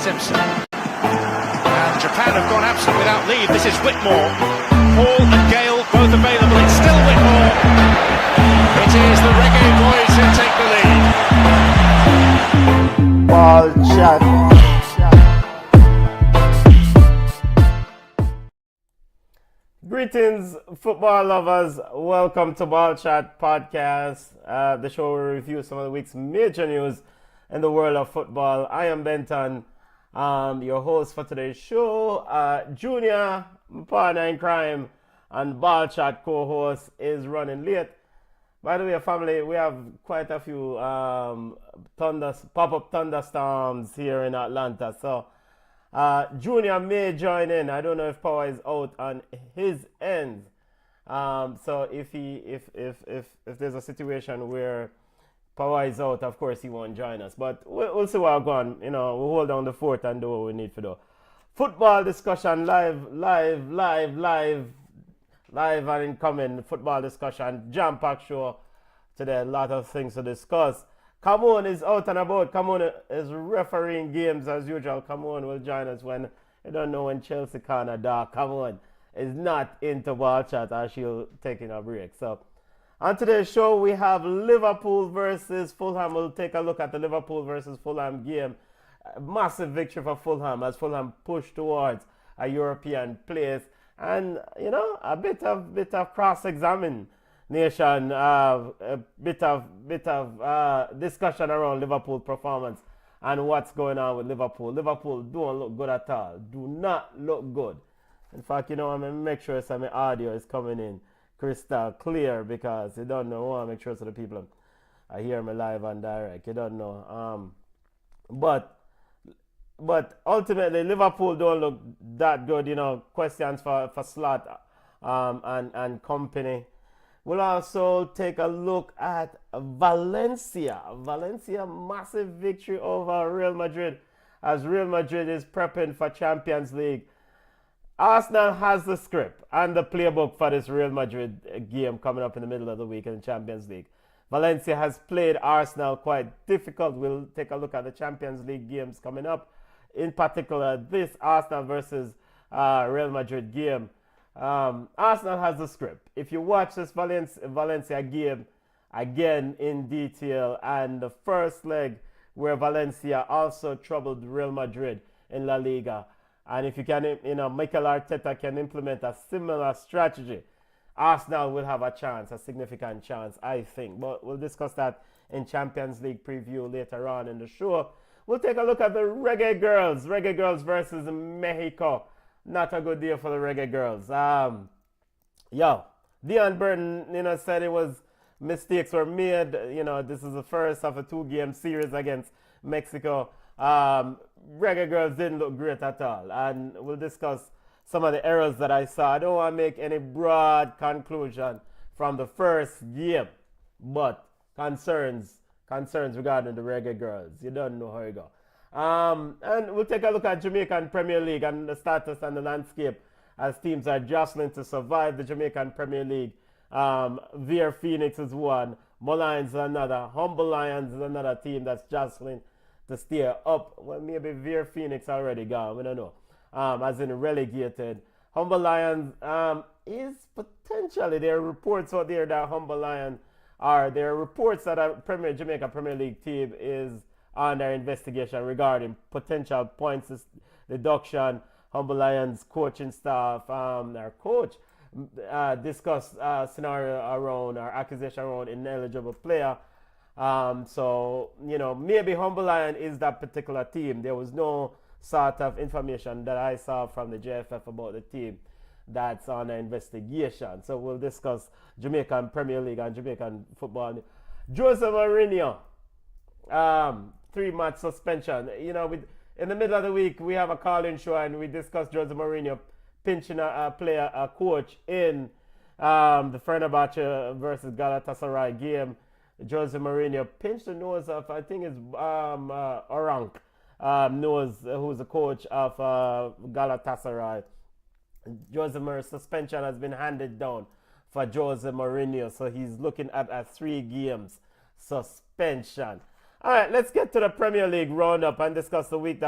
Simpson. And Japan have gone absent without leave. This is Whitmore. Paul and Gale both available. It's still Whitmore. It is the Reggae boys who take the lead. Ball chat. Greetings, football lovers. Welcome to Ball Chat Podcast, the show where we review some of the week's major news in the world of football. I am Benton, your host for today's show. Junior, my partner in crime, and Ball Chat co-host is running late. By the way, family, we have quite a few pop-up thunderstorms here in Atlanta. So Junior may join in. I don't know if power is out on his end. So if there's a situation where power is out, of course he won't join us. But we'll see what we're going. You know, we'll hold down the fort and do what we need to do. Football discussion live and incoming. Football discussion, jam-packed show today. A lot of things to discuss. Cameroon is out and about. Cameroon is refereeing games as usual. Cameroon will join us when, I don't know when Chelsea corner dark. Cameroon is not into Ball Chat as she'll taking a break. So on today's show we have Liverpool versus Fulham. We'll take a look at the Liverpool versus Fulham game. A massive victory for Fulham as Fulham push towards a European place. And, you know, a bit of cross-examination, a bit of discussion around Liverpool performance and what's going on with Liverpool. Liverpool don't look good at all. Do not look good. In fact, you know, I'm going to make sure some audio is coming in crystal clear because you don't know. I want to make sure so the people are hearing me live and direct. You don't know. But ultimately, Liverpool don't look that good. You know, questions for Slot and company. We'll also take a look at Valencia. Valencia, massive victory over Real Madrid as Real Madrid is prepping for Champions League. Arsenal has the script and the playbook for this Real Madrid game coming up in the middle of the week in the Champions League. Valencia has played Arsenal quite difficult. We'll take a look at the Champions League games coming up. In particular, this Arsenal versus Real Madrid game. Arsenal has the script. If you watch this Valencia game again in detail, and the first leg where Valencia also troubled Real Madrid in La Liga, and if you can, you know, Mikel Arteta can implement a similar strategy, Arsenal will have a chance, a significant chance, I think. But we'll discuss that in Champions League preview later on in the show. We'll take a look at the Reggae Girls. Reggae Girls versus Mexico. Not a good deal for the Reggae Girls. Dion Burton, you know, said it was mistakes were made. You know, this is the first of a 2-game series against Mexico. Reggae Girls didn't look great at all. And we'll discuss some of the errors that I saw. I don't want to make any broad conclusion from the first game, but concerns regarding the Reggae Girls. You don't know how you go. And we'll take a look at Jamaican Premier League and the status and the landscape as teams are jostling to survive the Jamaican Premier League. Veer Phoenix is one, Mullines is another, Humble Lions is another team that's jostling to stay up. Well, maybe Veer Phoenix already gone, we don't know. As in relegated. Humble Lions is potentially, there are reports out there that Humble Lions there are reports that a Jamaica Premier League team is under investigation regarding potential points deduction. Humble Lions coaching staff, our coach, discussed scenario around or accusation around ineligible player. So, you know, maybe Humble Lion is that particular team. There was no sort of information that I saw from the JFF about the team that's on an investigation. So we'll discuss Jamaican Premier League and Jamaican football. Jose Mourinho, 3-match suspension. You know, in the middle of the week, we have a call-in show and we discuss Jose Mourinho pinching a coach in the Fenerbahce versus Galatasaray game. Jose Mourinho pinched the nose of, I think it's Orank, who's the coach of Galatasaray. Jose Mourinho's suspension has been handed down for Jose Mourinho, so he's looking at a 3 games suspension. All right, let's get to the Premier League roundup and discuss the weekend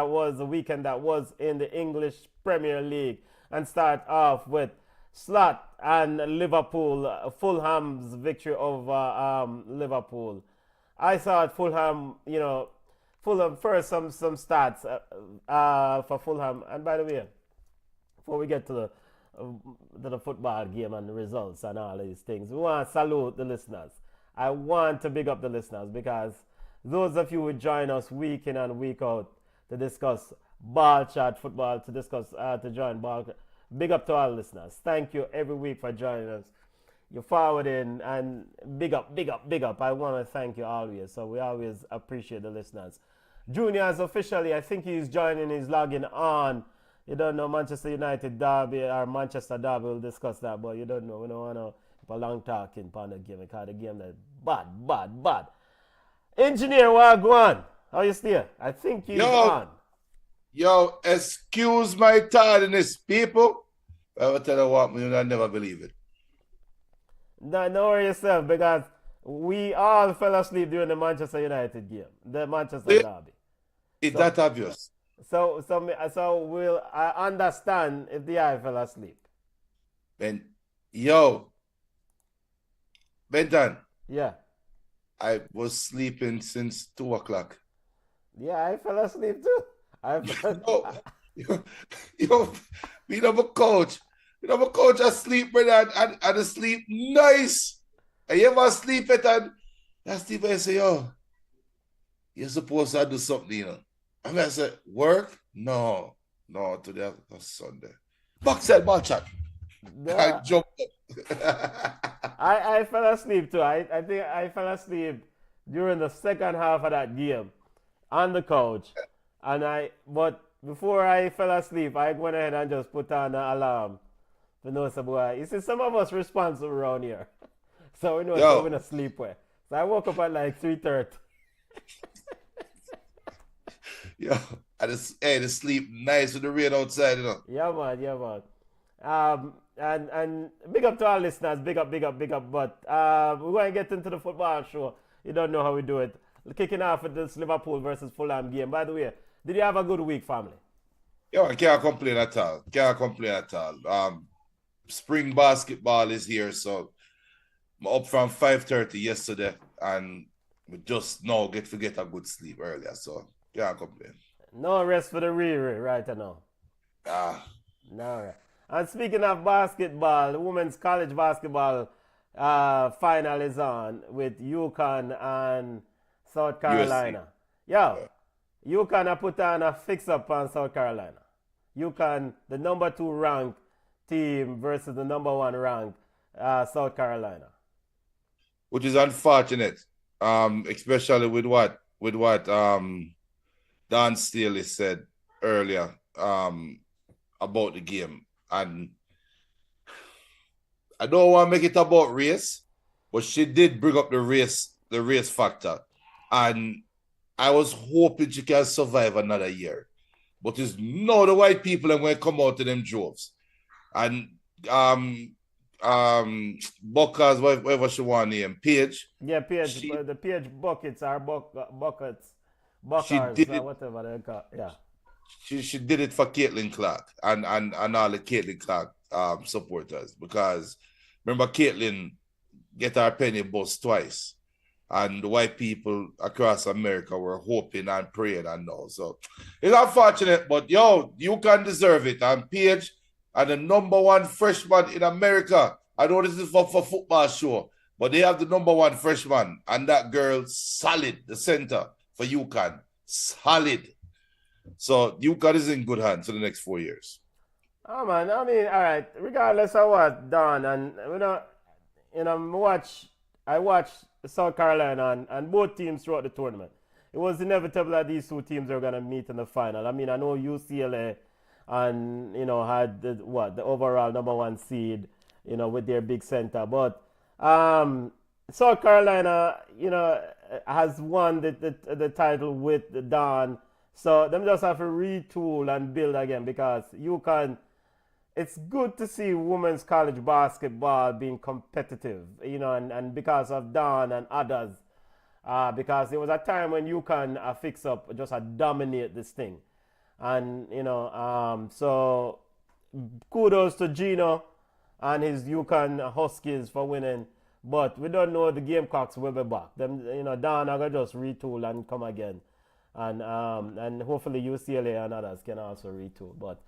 that was in the English Premier League, and start off with Slot and Liverpool, Fulham's victory over Liverpool. I saw at Fulham, Fulham first, some stats for Fulham. And by the way, before we get to the football game and the results and all these things, we want to salute the listeners. I want to big up the listeners, because those of you who join us week in and week out to discuss ball chat football, to join ball. Big up to all listeners. Thank you every week for joining us. You're forwarding, and big up, big up, big up. I want to thank you always. So we always appreciate the listeners. Junior's officially, I think he's joining, he's logging on. You don't know Manchester United derby or Manchester derby, we'll discuss that, but you don't know. We don't want to for long talking on the game, because the game is bad. Engineer Wagwan, how you still? I think he's on. Yo, excuse my tardiness, people. I will tell you what, man, I never believe it. Don't worry yourself, because we all fell asleep during the Manchester United game, the Manchester derby. Is that obvious? So I understand if the eye fell asleep. Benton. Yeah. I was sleeping since 2 o'clock. Yeah, I fell asleep too. We have a coach. Asleep, brother, and asleep nice. And you ever sleep it, and that sleep and say, you're supposed to do something, I mean, I said, work? No, today that's Sunday. Backside ball chat. I jumped up. I fell asleep too. I think I fell asleep during the second half of that game on the couch. But before I fell asleep, I went ahead and just put on an alarm. To know, so boy, you see, some of us responsible around here. So we know we're going to sleep well. So I woke up at like 3:30. The sleep nice with the rain outside, Yeah, man. And big up to our listeners, big up. But we're going to get into the football show. You don't know how we do it. Kicking off with this Liverpool versus Fulham game. By the way, did you have a good week, family? Yeah, I can't complain at all. Spring basketball is here, so I'm up from 5:30 yesterday, and we just now get a good sleep earlier, so can't complain. No rest for the Riri right now. No. And speaking of basketball, the women's college basketball final is on with UConn and South Carolina. UConn have put on a fix-up on South Carolina. UConn, the number 2 ranked team versus the number 1 ranked South Carolina. Which is unfortunate, especially with what Dan Staley said earlier about the game. And I don't want to make it about race, but she did bring up the race factor. And I was hoping she can survive another year. But it's no the white people are going to come out to them droves. And Buckers, whatever she want to name, Paige. Yeah, Paige. The Paige buckets are buckets. Buckers, whatever they call. Yeah. She did it for Caitlin Clark and all the Caitlin Clark supporters, because remember Caitlin get her penny bust twice, and the white people across America were hoping and praying and all. So it's unfortunate, but you can deserve it. And Paige and the number 1 freshman in America. I know this is for football show, but they have the number 1 freshman, and that girl solid, the center for UConn, solid. So UConn is in good hands for the next 4 years. Oh man, I mean, all right. Regardless of what done, and I watched South Carolina and both teams throughout the tournament. It was inevitable that these 2 teams are gonna meet in the final. I mean, I know UCLA and had the overall number 1 seed, with their big center, but South Carolina, has won the title with Dawn. So them just have to retool and build again, because it's good to see women's college basketball being competitive, and because of Dawn and others, because there was a time when you can fix up, just dominate this thing. And, so kudos to Gino and his Yukon Huskies for winning. But we don't know the Gamecocks will be back. Them, Dan are gonna just retool and come again. And hopefully UCLA and others can also retool. But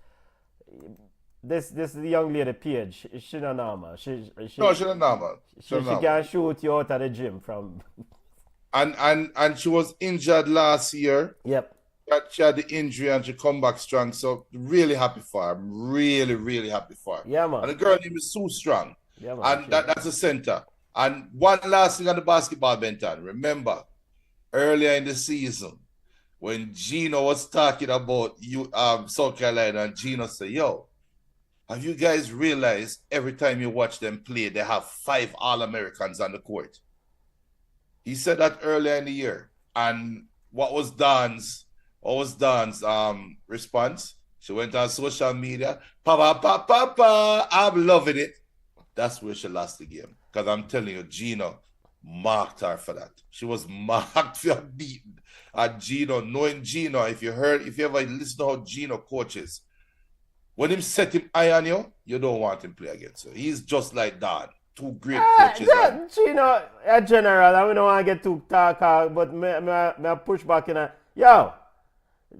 this young lady Paige, she's not normal. She's No, she's not normal. She can shoot you out of the gym from. And she was injured last year. Yep. She had the injury and she come back strong. So really happy for her. I'm really, really happy for her. Yeah, man. And the girl name is Sue Strong. Yeah, man. And that's a center. And one last thing on the basketball, Benton. Remember, earlier in the season, when Gino was talking about South Carolina, and Gino said, yo, have you guys realized every time you watch them play, they have 5 All-Americans on the court? He said that earlier in the year. And what was Dawn's response? She went on social media, Papa, I'm loving it. That's where she lost the game. Because I'm telling you, Gino marked her for that. She was marked for beaten. And Gino, knowing Gino, if you ever listen to how Gino coaches, when him set him eye on you, you don't want him play against you. He's just like Don. 2 great coaches. Gino, in general, I don't want to get too talk, but me push back in. Yo,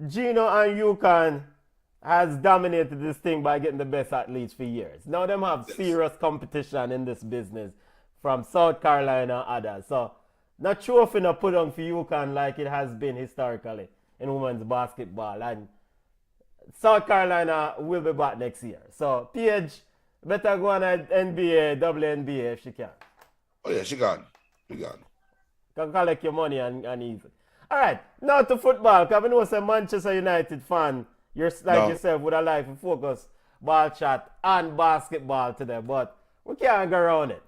Gino and UConn has dominated this thing by getting the best athletes for years. Now them have serious competition in this business from South Carolina and others. So not sure if you put on for UConn like it has been historically in women's basketball. And South Carolina will be back next year. So Paige better go on at NBA, WNBA if she can. Oh yeah, she gone. She gone. Can collect your money and easy. All right, now to football. Because I know as a Manchester United fan, you're like yourself with a life of focus, ball chat, and basketball today, but we can't go around it.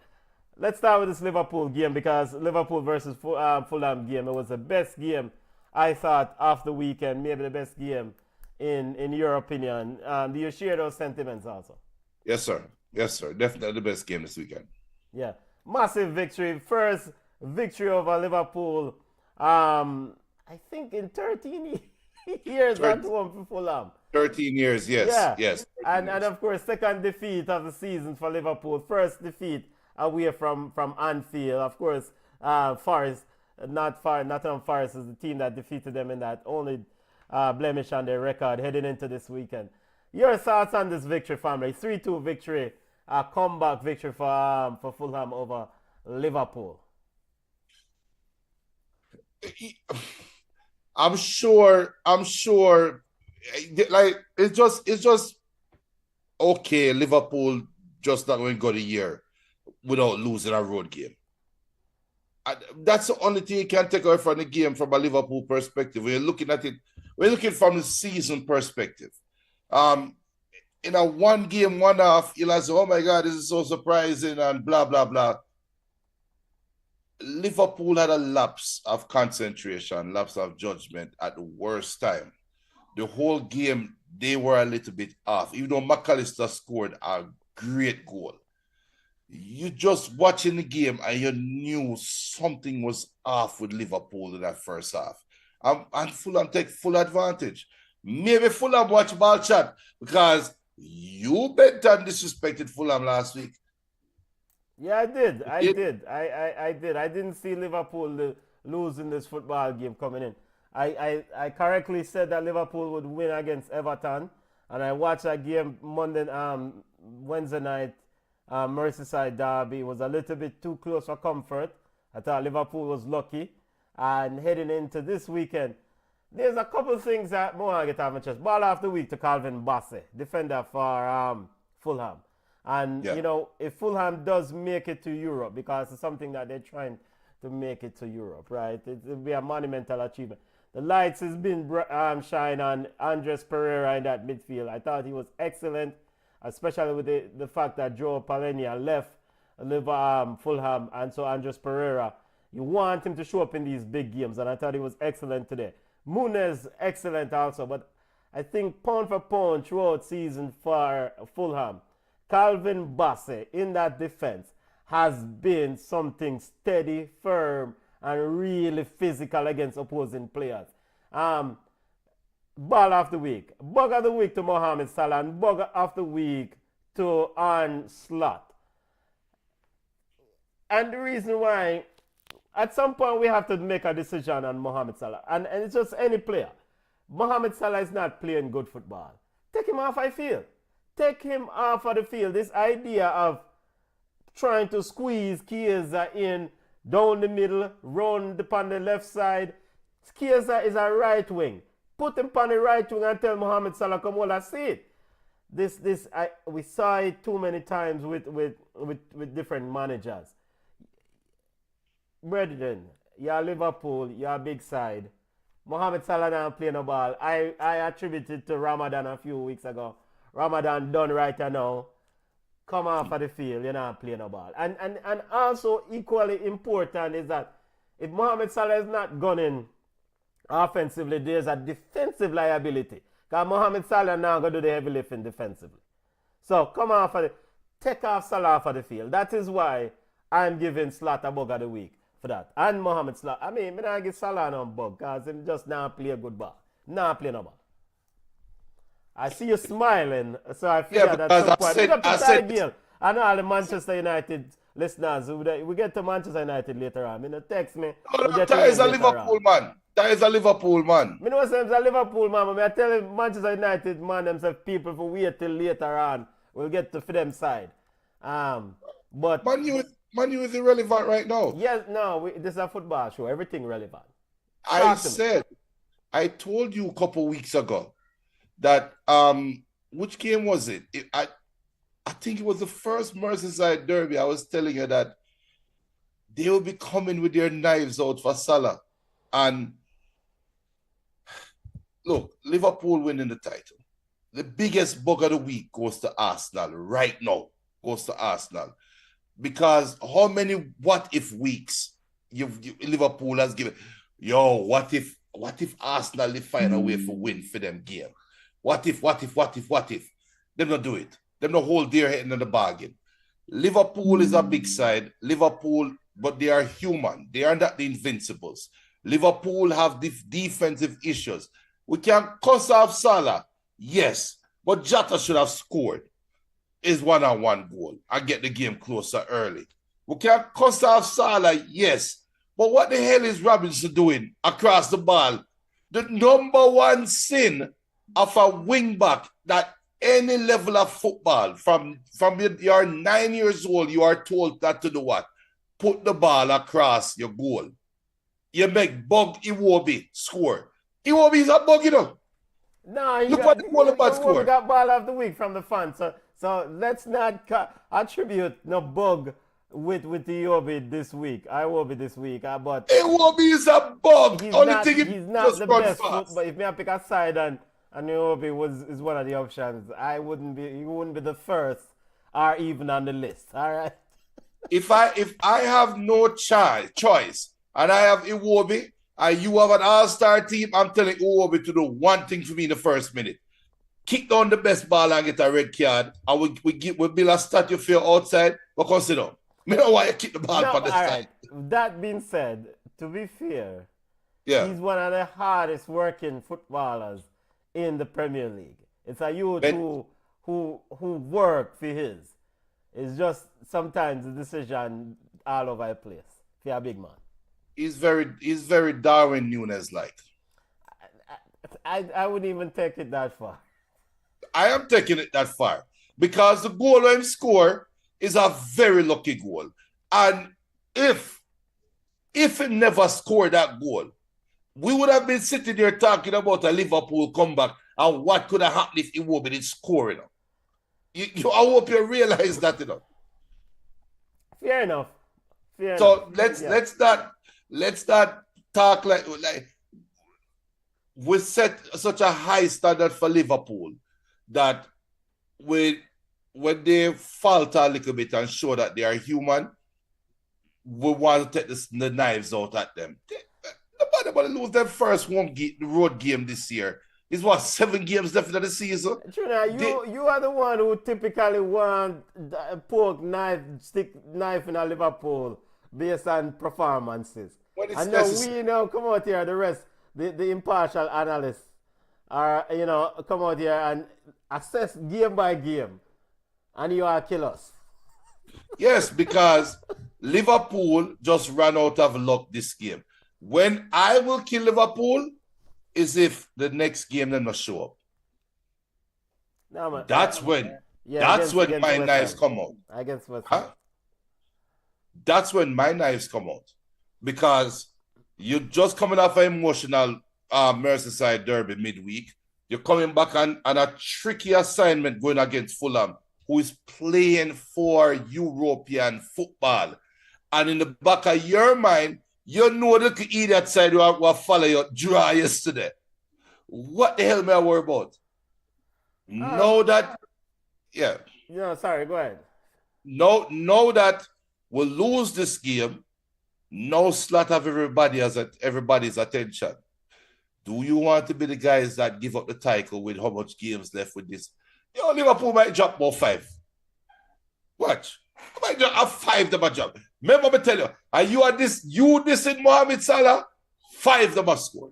Let's start with this Liverpool game because Liverpool versus Fulham game, it was the best game I thought of the weekend, maybe the best game in your opinion. Do you share those sentiments also? Yes, sir. Yes, sir. Definitely the best game this weekend. Yeah, massive victory. First victory over Liverpool, I think in 13 years at home for Fulham. 13 years, yes. Yeah. Yes. And of course, second defeat of the season for Liverpool. First defeat away from Anfield. Of course, Forest, Nottingham Forest is the team that defeated them in that only blemish on their record heading into this weekend. Your thoughts on this victory, family? 3-2 victory, comeback victory for Fulham over Liverpool. I'm sure. Like it's just okay. Liverpool just not going to go the year without losing a road game. That's the only thing you can take away from the game from a Liverpool perspective. When you're looking at it, we're looking from the season perspective. In a one game, one half, you'll say, "Oh my God, this is so surprising," and blah blah blah. Liverpool had a lapse of concentration, lapse of judgment at the worst time. The whole game, they were a little bit off. Even though McAllister scored a great goal. You just watching the game and you knew something was off with Liverpool in that first half. And Fulham take full advantage. Maybe Fulham watch ball chat because you bet and disrespected Fulham last week. Yeah, I did. I did. I didn't see Liverpool losing this football game coming in. I correctly said that Liverpool would win against Everton, and I watched that game Wednesday night, Merseyside derby. It was a little bit too close for comfort. I thought Liverpool was lucky, and heading into this weekend, there's a couple things that more get off my chest. Ball of the week to Calvin Bassey, defender for Fulham. And, if Fulham does make it to Europe, because it's something that they're trying to make it to Europe, right? It'll be a monumental achievement. The lights has been shine on Andres Pereira in that midfield. I thought he was excellent, especially with the fact that Joe Palhinha left Fulham. And so Andres Pereira, you want him to show up in these big games. And I thought he was excellent today. Muniz, excellent also. But I think pound for pound throughout season for Fulham, Calvin Bassey in that defense has been something steady, firm, and really physical against opposing players. Ball of the week. Bug of the week to Mohamed Salah and bug of the week to Arne Slot. And the reason why, at some point we have to make a decision on Mohamed Salah. And it's just any player. Mohamed Salah is not playing good football. Take him off the field. Take him off of the field. This idea of trying to squeeze Chiesa in down the middle, round upon the left side. Chiesa is a right wing. Put him on the right wing and tell Mohamed Salah, come on, let's see it. We saw it too many times with different managers. Brethren, you're Liverpool, you're a big side. Mohamed Salah now playing the ball. I attributed to Ramadan a few weeks ago. Ramadan done right now. Come off of the field, you're not playing the ball. And also equally important is that if Mohamed Salah is not gunning offensively, there's a defensive liability. Because Mohamed Salah now going to do the heavy lifting defensively. So come off of take off Salah off of the field. That is why I'm giving Slot a bug of the week for that. And Mohamed Salah. I mean, I'm not give Salah no bug because him just now play a good ball. Now play no ball. I see you smiling, so I feel that at some point. I know all the Manchester United listeners. We get to Manchester United later on. Text me. That is a Liverpool man. That is a Liverpool man. I know it's a Liverpool man, but I tell Manchester United man themselves people for wait till later on. We'll get to for them side. But Man U is irrelevant right now. Yes, no, this is a football show. Everything relevant. I told you a couple weeks ago that which game was it? I think it was the first Merseyside derby. I was telling you that they will be coming with their knives out for Salah. And look, Liverpool winning the title. The biggest bug of the week goes to Arsenal right now. Goes to Arsenal. Because how many what if weeks Liverpool has given? Yo, what if Arsenal they find a way for win for them game? What if? Them not do it. Them not hold their head in the bargain. Liverpool is a big side. Liverpool, but they are human. They are not the Invincibles. Liverpool have defensive issues. We can cuss off Salah, yes, but Jota should have scored his one-on-one goal and get the game closer early. We can cuss off Salah, yes, but what the hell is Robinson doing across the ball? The number one sin of a wing-back that any level of football, from you're 9 years old, you are told that to do what? Put the ball across your goal. You make bug Iwobi score. Iwobi is a bug, you know. No, you got ball of the week from the fans. So let's not attribute no bug with Iwobi this week. Iwobi this week, but Iwobi is a bug. He's not the best. But if I pick a side and Iwobi is one of the options, he wouldn't be the first or even on the list. All right. If I have no choice. And I have Iwobi, and you have an all-star team, I'm telling Iwobi to do one thing for me in the first minute. Kick down the best ball and get a red card, and we build a statue for you outside, but consider. I don't want you to kick the ball for the side. Right. That being said, to be fair, yeah, he's one of the hardest working footballers in the Premier League. It's a youth who work for his. It's just sometimes the decision all over the place for a big man. He's very Darwin Núñez-like. I wouldn't even take it that far. I am taking it that far because the goal he score is a very lucky goal. And if he never scored that goal, we would have been sitting there talking about a Liverpool comeback and what could have happened if Iwobi didn't score. I hope you realize that. Fair enough. So let's not talk like we set such a high standard for Liverpool that when they falter a little bit and show that they are human, we want to take the knives out at them. Nobody lose their first road game this year. It's 7 games left of the season. Trina, you are the one who typically want stick knife in a Liverpool based on performances. when it's And now necessary. we now come out here, the rest, the impartial analysts are, come out here and assess game by game. And you are kill us. Yes, because Liverpool just ran out of luck this game. When I will kill Liverpool is if the next game they not show up. No, man, That's when against my West knives Ham. come out. Against West Ham. Huh? That's when my knives come out. Because you're just coming off an emotional Merseyside derby midweek. You're coming back on a tricky assignment going against Fulham, who is playing for European football. And in the back of your mind, you know the idiot side who follow your draw yesterday. What the hell am I worry about? Know that, yeah. No, sorry, go ahead. Know that we'll lose this game. No slot of everybody's attention. Do you want to be the guys that give up the title with how much games left with this? Liverpool might drop about 5. Watch. I might have 5 them a drop. Remember me tell you, and you this in Mohamed Salah, 5 them a score.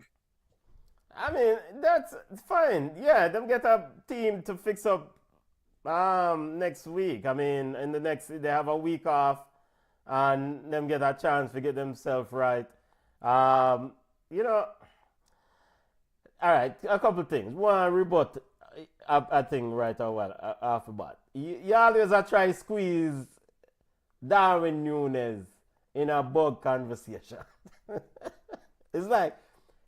I mean, that's fine. Yeah, them get a team to fix up next week. I mean, they have a week off and them get a chance to get themselves right. All right, a couple things. One, rebut a thing right off the bat. You always are try to squeeze Darwin Núñez in a bug conversation. It's like,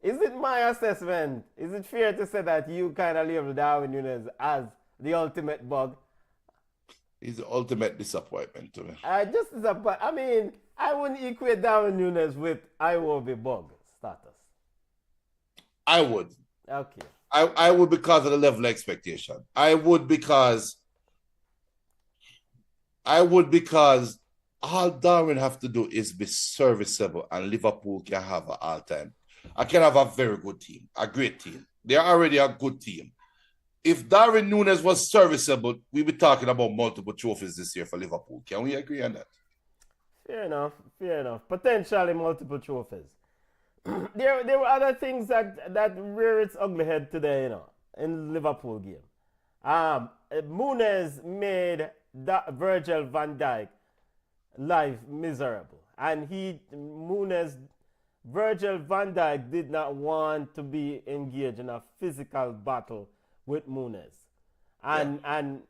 is it my assessment? Is it fair to say that you kind of label Darwin Núñez as the ultimate bug? He's the ultimate disappointment to me. I mean, I wouldn't equate Darwin Núñez with Iwobi bug status. I would. Okay. I would because of the level of expectation. I would because all Darwin have to do is be serviceable and Liverpool can have an all-time. I can have a very good team, a great team. They're already a good team. If Darwin Núñez was serviceable, we'd be talking about multiple trophies this year for Liverpool. Can we agree on that? Fair enough. Potentially multiple trophies. There were other things that rear its ugly head today, in the Liverpool game. Núñez made Virgil van Dijk life miserable. And Virgil van Dijk did not want to be engaged in a physical battle with Núñez. And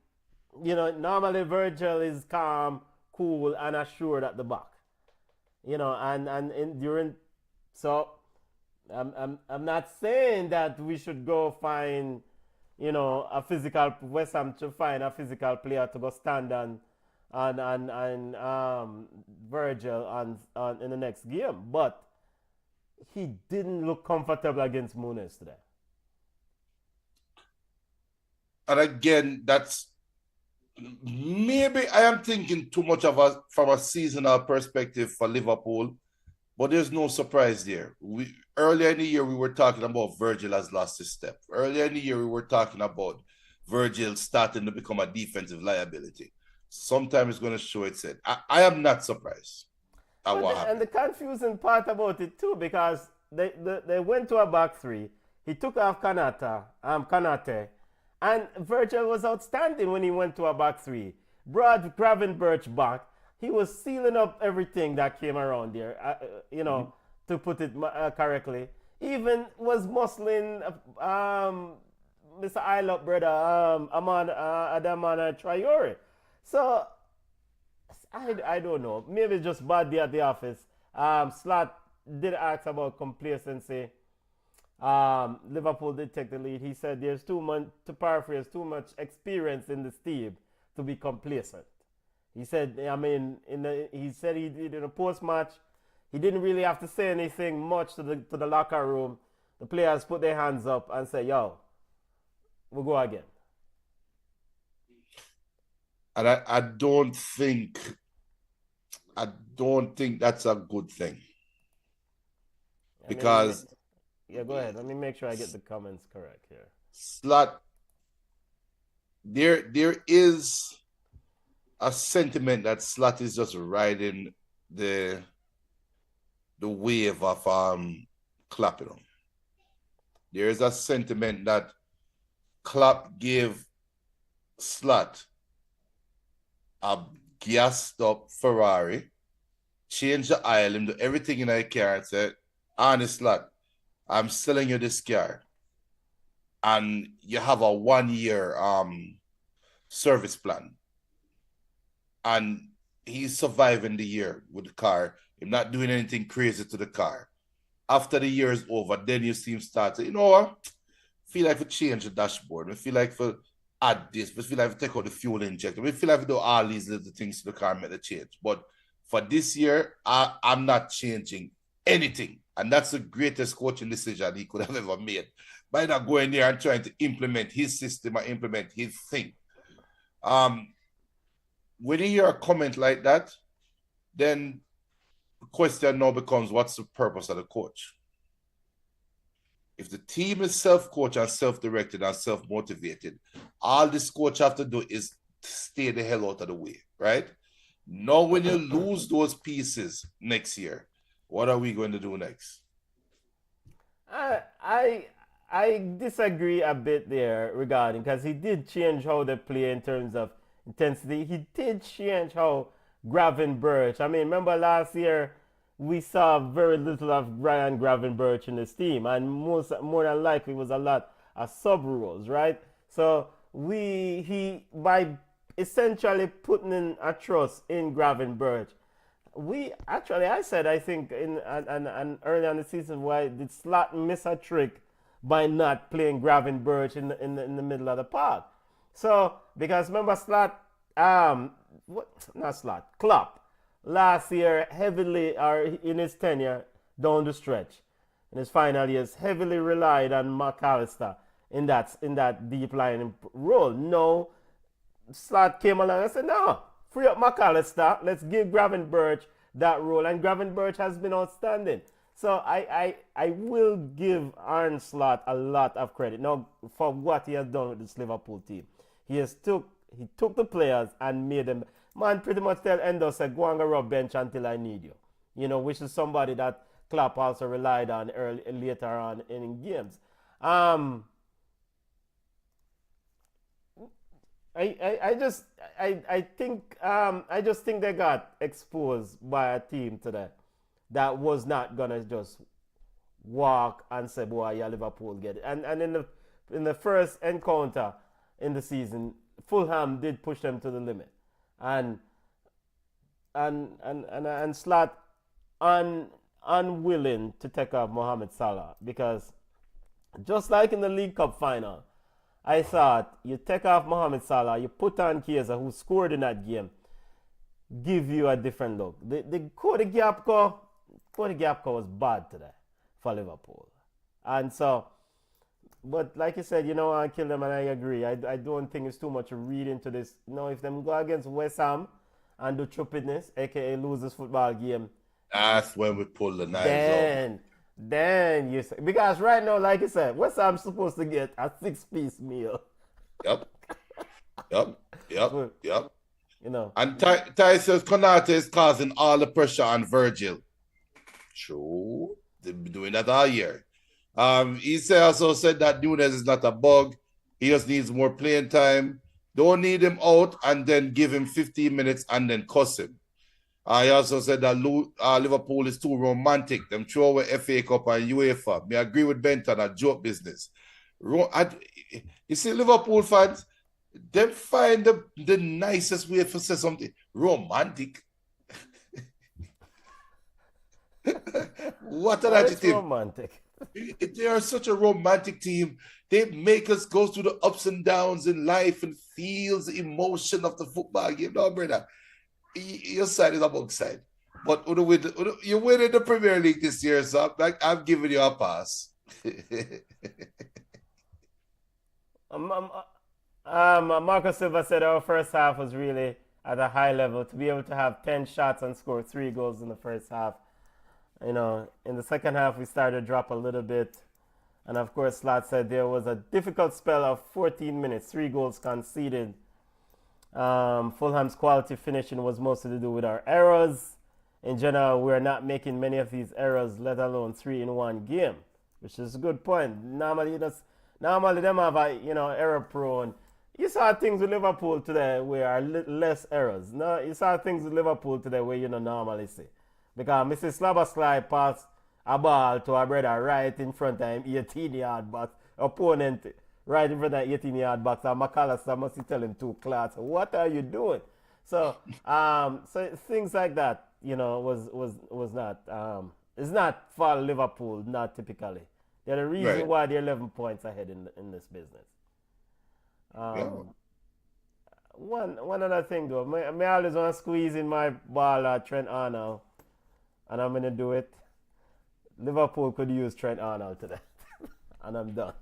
normally Virgil is calm, cool, and assured at the back. So I'm not saying that we should go find West Ham to find a physical player to go stand on Virgil in the next game, but he didn't look comfortable against Núñez today. And again, that's maybe I am thinking too much from a seasonal perspective for Liverpool, but there's no surprise there. Earlier in the year, we were talking about Virgil has lost his step. Earlier in the year, we were talking about Virgil starting to become a defensive liability. Sometime it's going to show its head. I am not surprised at what happened. And the confusing part about it too, because they went to a back 3. He took off Kanate, and Virgil was outstanding when he went to a back 3. Brought Gravenberch back. He was sealing up everything that came around there, to put it correctly. Even was muscling Mr. Ilop brother, Adamana Traore. So, I don't know. Maybe just bad day at the office. Slot did ask about complacency. Liverpool did take the lead. He said there's too much experience in this team to be complacent. He said, he did in a post-match, he didn't really have to say anything much to the locker room. The players put their hands up and say, yo, we'll go again. And I don't think that's a good thing. Because go ahead. Let me make sure I get the comments correct here. Slot, there is a sentiment that Slot is just riding the the wave of clapping them. There is a sentiment that Klopp gave Slot a gassed up Ferrari, changed the oil, and do everything in that car and said, honest Slot, I'm selling you this car. And you have a 1 year service plan. And he's surviving the year with the car. He's not doing anything crazy to the car. After the year is over, then you see him start to, you know what? Feel like we change the dashboard. We feel like we add this. We feel like we take out the fuel injector. We feel like we do all these little things to the car and make the change. But for this year, I'm not changing anything. And that's the greatest coaching decision he could have ever made. By not going there and trying to implement his system or implement his thing. When you hear a comment like that, then the question now becomes, what's the purpose of the coach? If the team is self-coached and self-directed and self-motivated, all this coach have to do is stay the hell out of the way, right? Now, when you lose those pieces next year, what are we going to do next? I disagree a bit there regarding, because he did change how they play in terms of intensity. He did change how Gravenberch. I mean, remember last year we saw very little of Ryan Gravenberch in this team, and more than likely was a lot of sub roles, right? So by essentially putting in a trust in Gravenberch, I said I think in and early on the season why did Slot miss a trick by not playing Gravenberch in the middle of the park. So because remember Klopp last year heavily, or in his tenure down the stretch, in his final years, heavily relied on McAllister in that deep line role. No, Slot came along and said, no, free up McAllister, let's give Gravenberch that role, and Gravenberch has been outstanding. So I will give Arne Slot a lot of credit now for what he has done with this Liverpool team. He took the players and made them, man, pretty much tell Endo, said, go and go rub bench until I need you. You know, which is somebody that Klopp also relied on later on in games. I just think they got exposed by a team today that was not gonna just walk and say, boy, yeah, Liverpool get it. And in the first encounter in the season, Fulham did push them to the limit. And Slot unwilling to take off Mohamed Salah, because just like in the League Cup final, I thought you take off Mohamed Salah, you put on Chiesa, who scored in that game, give you a different look. The Cody Gakpo was bad today for Liverpool. And so, but like you said, you know, I kill them, and I agree. I don't think it's too much to read into this. You know, if them go against West Ham and do stupidness, aka lose this football game, that's when we pull the knives off. Then you say, because right now, like you said, West Ham's supposed to get a 6-piece meal. Yep. You know. And Ty says Konate is causing all the pressure on Virgil. True. They've been doing that all year. He also said that Nunes is not a bug. He just needs more playing time. Don't need him out and then give him 15 minutes and then cuss him. He also said that Liverpool is too romantic. Them throw away FA Cup and UEFA. Me agree with Benton, a joke business. You see, Liverpool fans, they find the nicest way to say something. Romantic. What an adjective. Romantic. They are such a romantic team. They make us go through the ups and downs in life and feels the emotion of the football game. No, brother. Your side is a bug side. But you're winning the Premier League this year, so I'm giving you a pass. Marcus Silva said our first half was really at a high level. To be able to have 10 shots and score 3 goals in the first half. You know, in the second half, we started to drop a little bit. And of course, Slot said there was a difficult spell of 14 minutes, 3 goals conceded. Fulham's quality finishing was mostly to do with our errors in general, we're not making many of these errors, let alone 3 in one game, which is a good point. Normally, them have a error prone. You saw things with Liverpool today where are less errors. No, you saw things with Liverpool today where you don't normally see. Because Mrs. Slabberslide passed a ball to a brother right in front of him, 18-yard box, opponent right in front of 18-yard box, and McAllister must be telling two class, what are you doing? So, so things like that, was not, it's not for Liverpool, not typically. They're the reason why they're 11 points ahead in this business. One other thing though, I always want to squeeze in my ball at Trent Arnold, and I'm going to do it. Liverpool could use Trent Arnold today, and I'm done.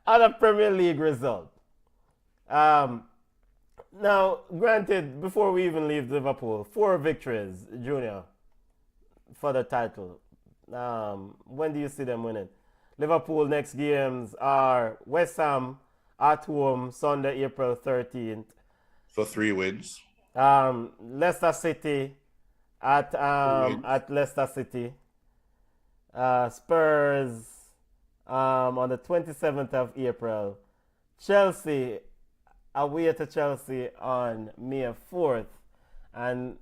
Other Premier League result. Now, granted, before we even leave Liverpool, 4 victories, Junior, for the title. When do you see them winning? Liverpool next games are West Ham at home, Sunday, April 13th. For 3 wins. Leicester City at Leicester City. Spurs on the 27th of April. Chelsea away to Chelsea on May 4th, and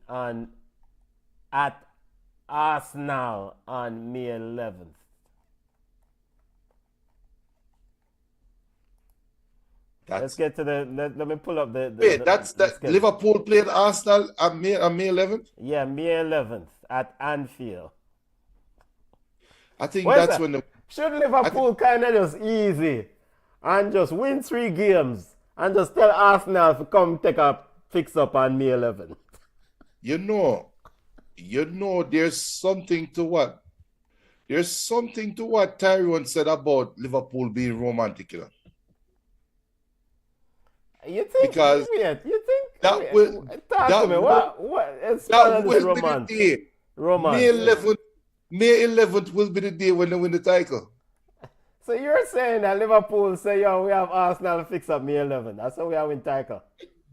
at Arsenal on May 11th. Let's get to let me pull up the wait, that's that Liverpool played Arsenal on May 11th? Yeah, May 11th at Anfield. I think that's when the... Should Liverpool kind of just easy and just win 3 games and just tell Arsenal to come take a fix up on May 11th? You know, there's something to what Tyrone said about Liverpool being romantic, You think? Because you think? that will talk to me. That will be the day. Romance. May 11th will be the day when they win the title. So you're saying that Liverpool say, yo, we have Arsenal fix up May 11th. That's how we have win title.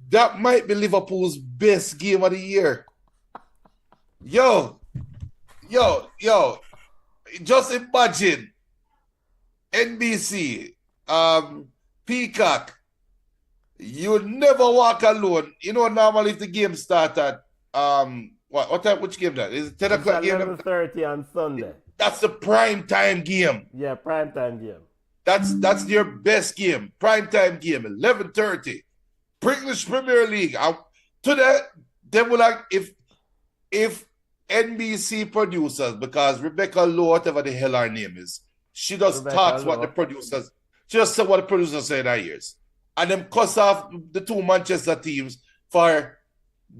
That might be Liverpool's best game of the year. Yo. Just imagine NBC, Peacock. You never walk alone. Normally if the game start at what time? Which game that is? 10 o'clock game. 11:30 on Sunday. That's the prime time game. Yeah, prime time game. That's their best game. Prime time game. 11:30. English Premier League. Today they will like if NBC producers, because Rebecca Lowe, whatever the hell her name is, she just talks what the producers. She just said what the producers say in her ears. And them cuss off the 2 Manchester teams for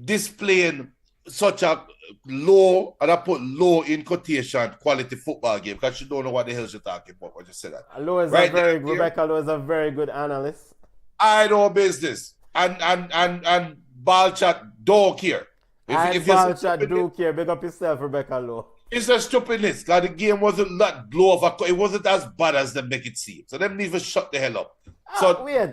displaying such a low, and I put low in quotation, quality football game, because she don't know what the hell she's talking about when you say that. Rebecca Lowe is a very good analyst. I know business. And ball chat don't care. If ball chat do care, big up yourself, Rebecca Lowe. It's a stupidness. Because the game wasn't that blow over. It wasn't as bad as they make it seem. So them need to shut the hell up. So wait,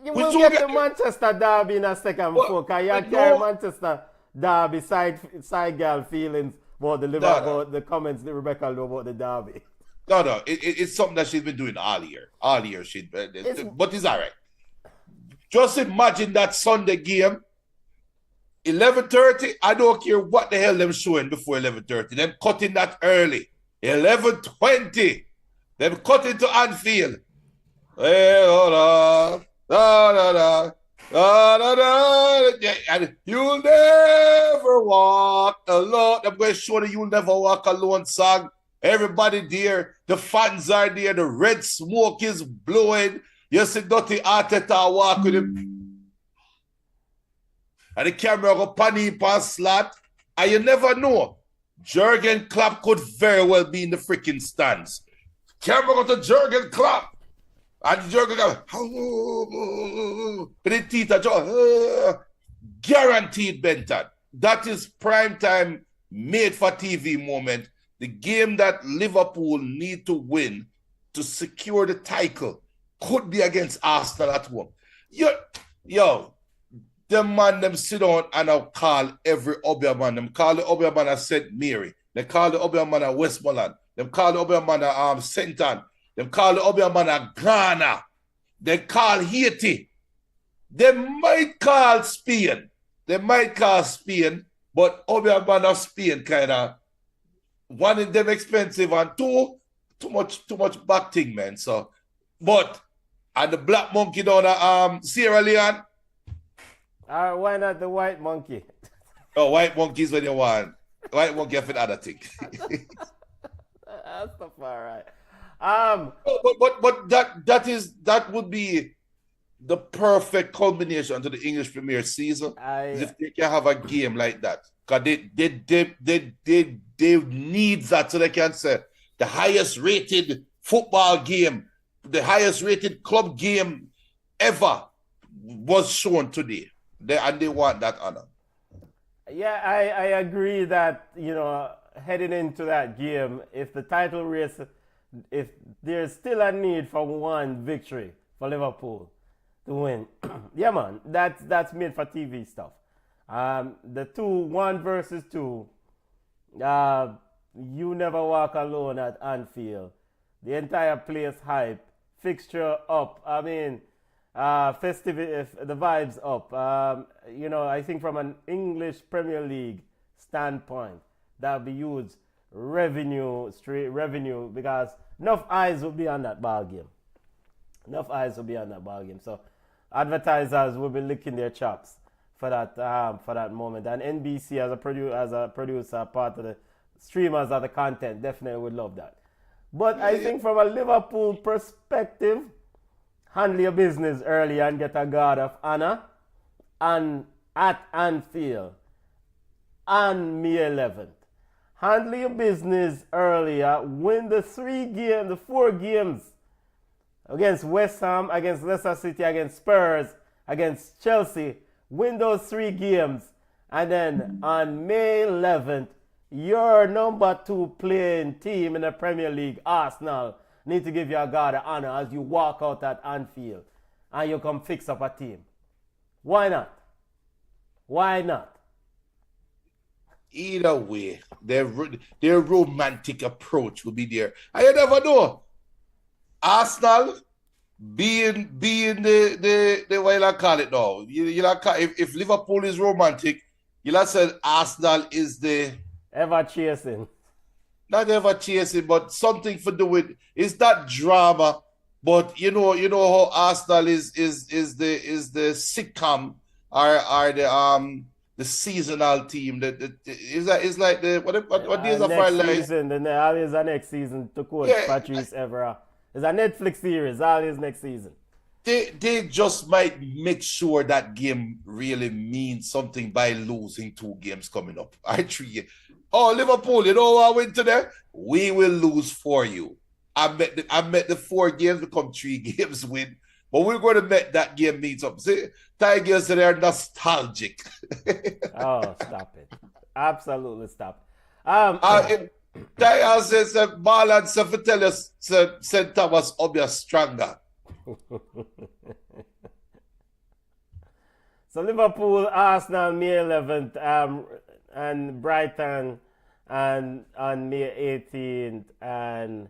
you will get the Manchester derby in a second before, because you carry Manchester derby side girl feelings about about the comments that Rebecca Lowe about the derby. No, it's something that she's been doing all year. But it's all right. Just imagine that Sunday game, 11:30. I don't care what the hell them showing before 11:30. Them cutting that early, 11:20. Them cutting to Anfield. And you'll never walk alone. I'm going to show the You'll Never Walk Alone song. Everybody there, the fans are there, the red smoke is blowing. You see Dirty Arteta walk with him. And the camera go panny past slot. And you never know. Jurgen Klopp could very well be in the freaking stands. Camera go to Jurgen Klopp. And Jurgen Klopp, the teeth guaranteed Benton. That is prime time, made for TV moment. The game that Liverpool need to win to secure the title could be against Arsenal at home. Yo, them man them sit down and I'll call every Obia man. Them call the Obia man at St. Mary. They call the Obia man at Westmoreland. Them call the Obia man at St. Ann. Them call the Obia man at Ghana. They call Haiti. They might call Spain. They might call Spain, but Obia man of Spain kind of one of them expensive and two too much back thing, man. So, but and the black monkey down at Sierra Leone. Why not the white monkey? Oh, white monkeys when you want. White monkey for the other thing. That's the far right. But that would be the perfect culmination to the English Premier season. If they can have a game like that. Because they need that so they can say the highest rated football game, the highest rated club game ever was shown today. They want that honor. Yeah, I agree that, heading into that game, if the title race, if there's still a need for one victory for Liverpool to win, yeah, man, that's made for TV stuff. The 1 versus 2, you never walk alone at Anfield. The entire place hype, fixture up. I mean, festive, the vibes up. I think from an English Premier League standpoint, that would be huge straight revenue, because enough eyes will be on that ball game. So advertisers will be licking their chops for that moment. And NBC as a producer, part of the streamers of the content, definitely would love that. But I think from a Liverpool perspective, handle your business early and get a guard of honor, and at Anfield on May 11th. Handle your business earlier, win the 4 games against West Ham, against Leicester City, against Spurs, against Chelsea. Win those 3 games, and then on May 11th, your number 2 playing team in the Premier League, Arsenal, need to give you a guard of honor as you walk out at Anfield and you come fix up a team. Why not? Either way, their romantic approach will be there. And you never know. Arsenal being the way I call it now. If Liverpool is romantic, you'll have said Arsenal is the ever chasing. Not ever chasing, but something to do with it's that drama. But you know how Arsenal is the sitcom or the seasonal team. It's like the what days of our life. Season, then always the next season to quote Patrice Evra. It's a Netflix series, always next season. They just might make sure that game really means something by losing 2 games coming up. I 3 games. Oh, Liverpool, you know what I win today? We will lose for you. I met the 4 games become 3 games win. But we're going to make that game mean something. See, Tigers, they're nostalgic. Oh, stop it. Absolutely stop it. Tigers says that Marlon Sefatelis said Thomas Obia stronger. So Liverpool, Arsenal, May 11th, and Brighton and on May 18th, and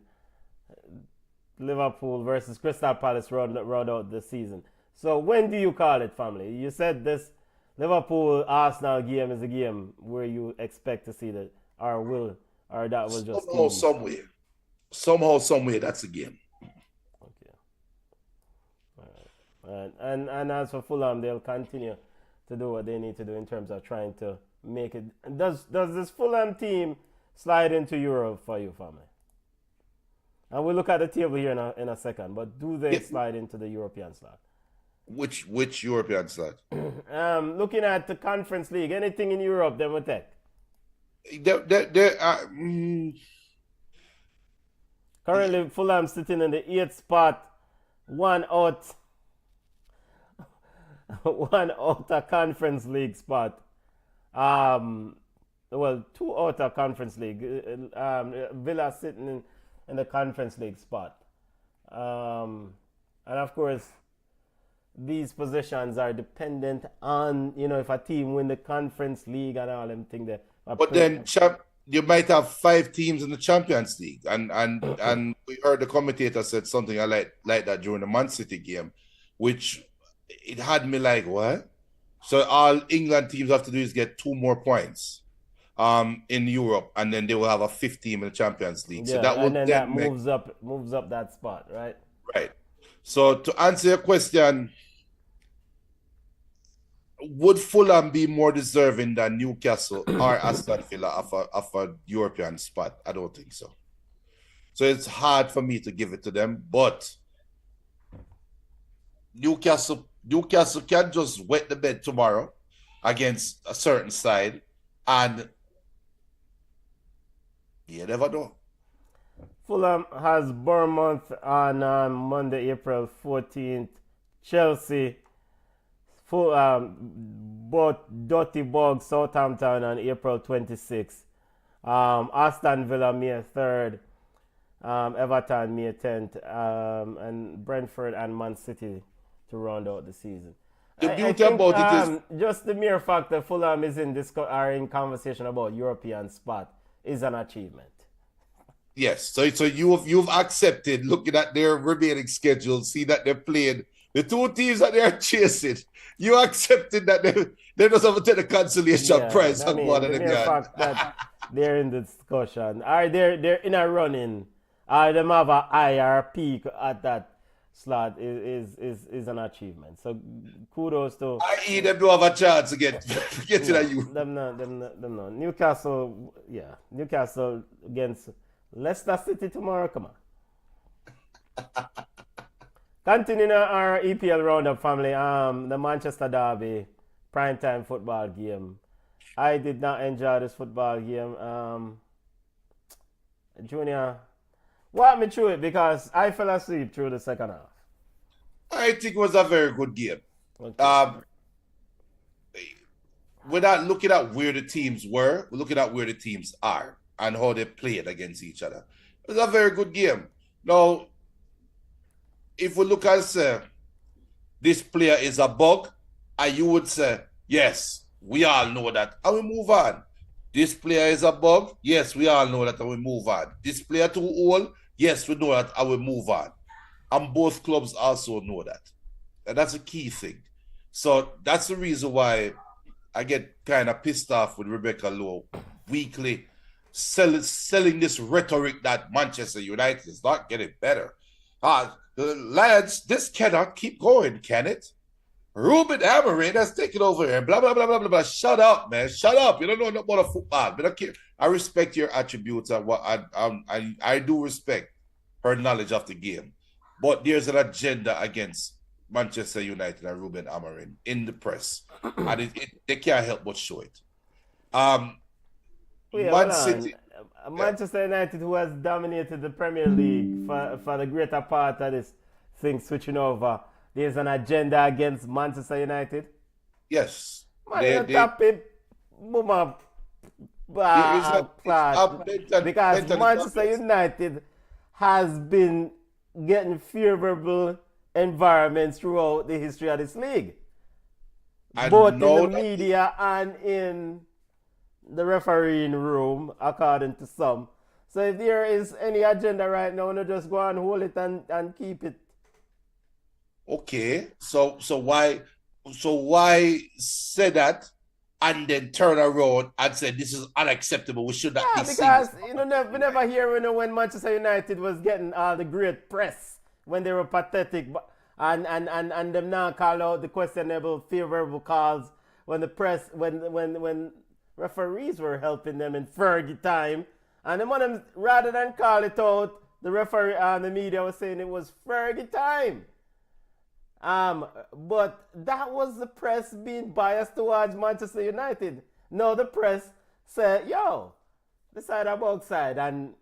Liverpool versus Crystal Palace round out the season. So when do you call it, family? You said this Liverpool-Arsenal game is a game where you expect to see that, or that was just somehow, somewhere, that's a game. Okay. All right. And as for Fulham, they'll continue to do what they need to do in terms of trying to make it. Does this Fulham team slide into Europe for you, family? And we'll look at the table here in a second, but do they slide into the European slot? Which European slot? Looking at the Conference League, anything in Europe, they will take. Currently, Fulham sitting in the 8th spot, one out a Conference League spot. Well, 2 out of Conference League. Villa sitting in the Conference League spot. And of course, these positions are dependent on, if a team win the conference league and all them things there. But then you might have 5 teams in the Champions League, and we heard the commentator said something like that during the Man City game, which it had me like, what? So all England teams have to do is get 2 more points in Europe, and then they will have a 5th team in the Champions League. Yeah, so that and then that moves up that spot, right? Right. So to answer your question, would Fulham be more deserving than Newcastle or Aston Villa of a European spot? I don't think so. So it's hard for me to give it to them, but Newcastle can just wet the bed tomorrow against a certain side, and you never know. Fulham has Bournemouth on Monday, April 14th. Chelsea, both Dirty Bog, Southampton on April 26th. Aston Villa, May 3rd. Everton, May 10th. And Brentford and Man City to round out the season. The beauty about it is just the mere fact that Fulham is are in conversation about European spot is an achievement. Yes, so you've accepted, looking at their remaining schedule, see that they're playing the 2 teams that they're chasing. You accepted that they just have to take the consolation prize on one of the fact that they're in the discussion, or they're in a running, or them have a higher peak at that slot is an achievement. So kudos to. I.e. them do have a chance to get to that you. Them no. Newcastle against Leicester City tomorrow. Come on. Continuing our EPL roundup, family. The Manchester Derby primetime football game. I did not enjoy this football game. Junior, walk me through it because I fell asleep through the second half. I think it was a very good game. Okay. We're not looking at where the teams were. We're looking at where the teams are and how they played against each other. It was a very good game. Now, if we look and say this player is a bug, and you would say, yes, we all know that, and we move on. This player is a bug, yes, we all know that, and we move on. This player too old, yes, we know that, and we move on. And both clubs also know that. And that's a key thing. So that's the reason why I get kind of pissed off with Rebecca Lowe weekly selling this rhetoric that Manchester United is not getting better. Lads, this cannot keep going, can it? Ruben Amorim has taken over here. Blah, blah, blah, blah, blah, blah. Shut up, man. Shut up. You don't know nothing about football. But okay, I respect your attributes and what I do respect her knowledge of the game. But there's an agenda against Manchester United and Ruben Amorim in the press. And they can't help but show it. Man City. Manchester United, who has dominated the Premier League for the greater part of this thing switching over, there's an agenda against Manchester United. Yes. Because Manchester United has been getting favorable environments throughout the history of this league. Both in the media and in the refereeing room, according to some. So if there is any agenda right now, no, just go and hold it and keep it. Okay, so why say that and then turn around and say this is unacceptable? We should not be because we never hear when Manchester United was getting all the great press when they were pathetic, and them now call out the questionable favorable calls when the press when referees were helping them in Fergie time, and them rather than call it out, the referee and the media was saying it was Fergie time. But that was the press being biased towards Manchester United. No, the press said, yo, the side of outside and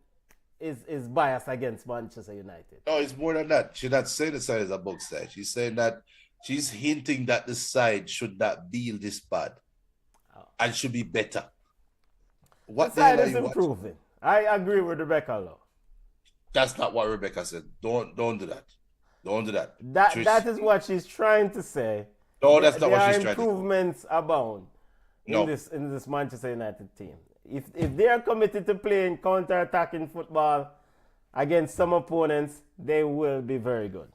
is biased against Manchester United. No, it's more than that. She's not saying the side is a box side. She's saying that she's hinting that the side should not be this bad and should be better. What the side is improving. I agree with Rebecca Lowe. That's not what Rebecca said. Don't do that. Don't do that. That is what she's trying to say. No, that's not There what are she's trying to say. improvements abound No. in this Manchester United team. If they are committed to playing counter-attacking football against some opponents, they will be very good.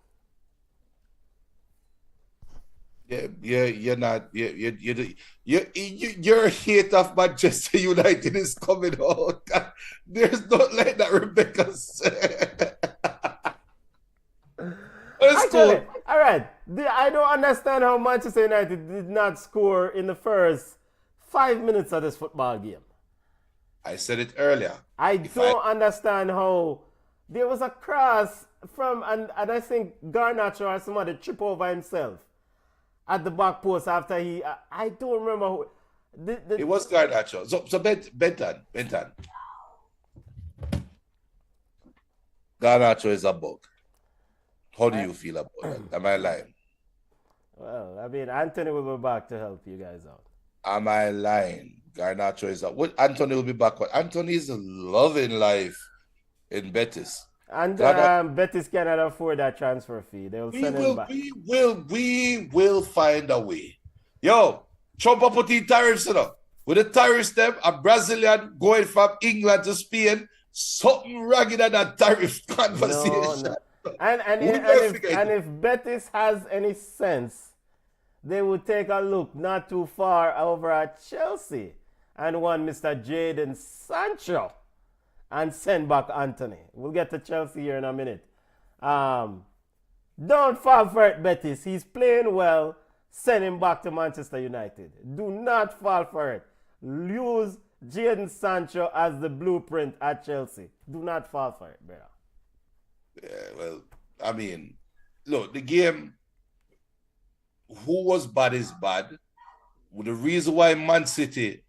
Yeah, you're not. Your hate of Manchester United is coming out. There's not like that, Rebecca said. Actually, all right. I don't understand how Manchester United did not score in the first 5 minutes of this football game. I said it earlier. I don't understand how there was a cross from, and I think Garnacho or somebody trip over himself at the back post after I don't remember who. It was Garnacho. So Benton. Garnacho is a bug. How do you feel about that? Am I lying? Well, I mean, Anthony will be back to help you guys out. Am I lying? Garnacho is a... What? Anthony will be back. What? Anthony is loving life in Betis. And Betis cannot afford that transfer fee. They will send him back. We will find a way. Yo, Trump put in tariffs, you know. With the tariffs, them, a Brazilian going from England to Spain, something ragged at that tariff conversation. No. And if Betis has any sense, they would take a look not too far over at Chelsea and one Mr. Jadon Sancho and send back Anthony. We'll get to Chelsea here in a minute. Don't fall for it, Betis. He's playing well. Send him back to Manchester United. Do not fall for it. Use Jadon Sancho as the blueprint at Chelsea. Do not fall for it, brother. Yeah, well, I mean, look, the game, who was bad is bad. Well, the reason why Man City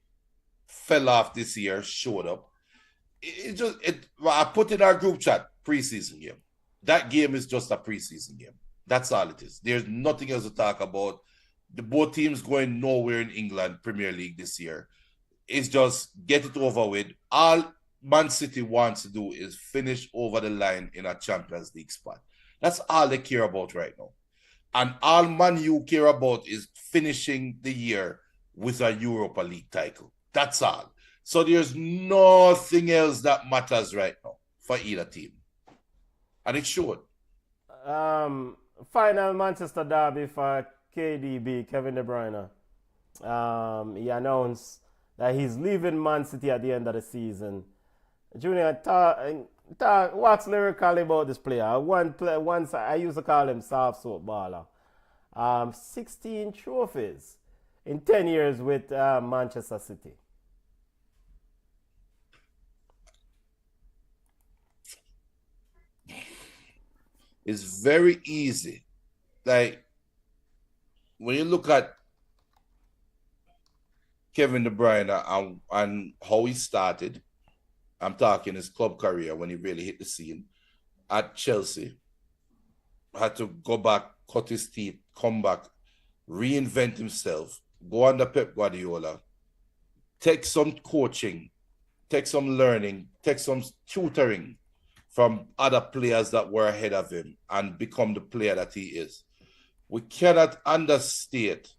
fell off this year showed up. I put in our group chat, preseason game. That game is just a preseason game. That's all it is. There's nothing else to talk about. The both teams going nowhere in England Premier League this year. It's just get it over with. All Man City wants to do is finish over the line in a Champions League spot. That's all they care about right now. And all Man U care about is finishing the year with a Europa League title. That's all. So there's nothing else that matters right now for either team. And it should. Final Manchester derby for KDB, Kevin De Bruyne. He announced that he's leaving Man City at the end of the season. Junior, wax lyrically about this player. Once I used to call him soft soap baller. 16 trophies in 10 years with Manchester City. It's very easy. Like, when you look at Kevin De Bruyne and how he started, I'm talking his club career when he really hit the scene at Chelsea, had to go back, cut his teeth, come back, reinvent himself, go under Pep Guardiola, take some coaching, take some learning, take some tutoring from other players that were ahead of him and become the player that he is. We cannot understate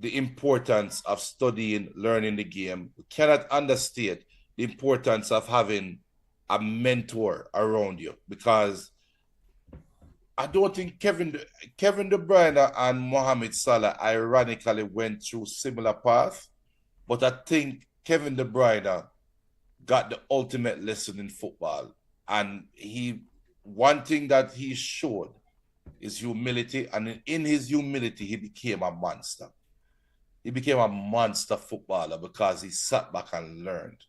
the importance of studying, learning the game. We cannot understate the importance of having a mentor around you, because I don't think Kevin De Bruyne and Mohamed Salah ironically went through similar paths, but I think Kevin De Bruyne got the ultimate lesson in football, and one thing that he showed is humility, and in his humility he became a monster. He became a monster footballer because he sat back and learned.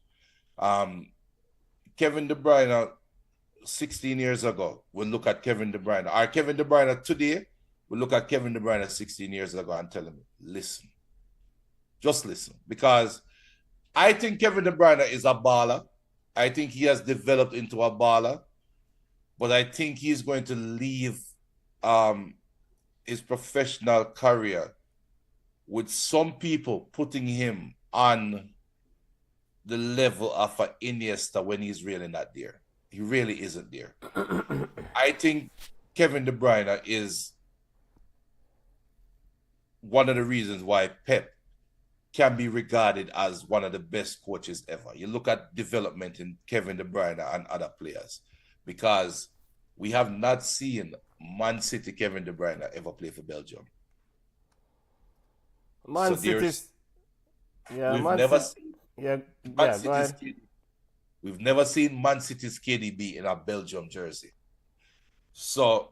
Kevin De Bruyne 16 years ago, we'll look at Kevin De Bruyne. Or Kevin De Bruyne today, we'll look at Kevin De Bruyne 16 years ago and tell him, listen. Just listen. Because I think Kevin De Bruyne is a baller. I think he has developed into a baller. But I think he's going to leave his professional career with some people putting him on the level of an Iniesta when he's really not there. He really isn't there. I think Kevin De Bruyne is one of the reasons why Pep can be regarded as one of the best coaches ever. You look at development in Kevin De Bruyne and other players, because we have not seen Man City Kevin De Bruyne ever play for Belgium. Man So City. Yeah, we've Man never City. seen Yeah, Man yeah, go City's ahead. KD. We've never seen Man City's KDB in a Belgium jersey. So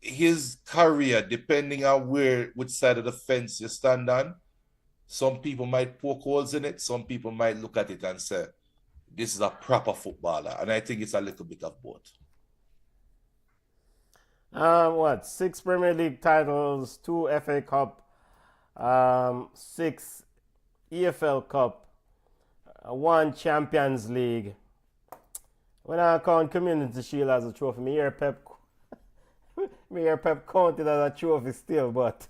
his career, depending on which side of the fence you stand on, some people might poke holes in it. Some people might look at it and say, this is a proper footballer. And I think it's a little bit of both. What? 6 Premier League titles, 2 FA Cup, 6 EFL Cup, 1 Champions League. When I count Community Shield as a trophy, me hear Pep count it as a trophy still, but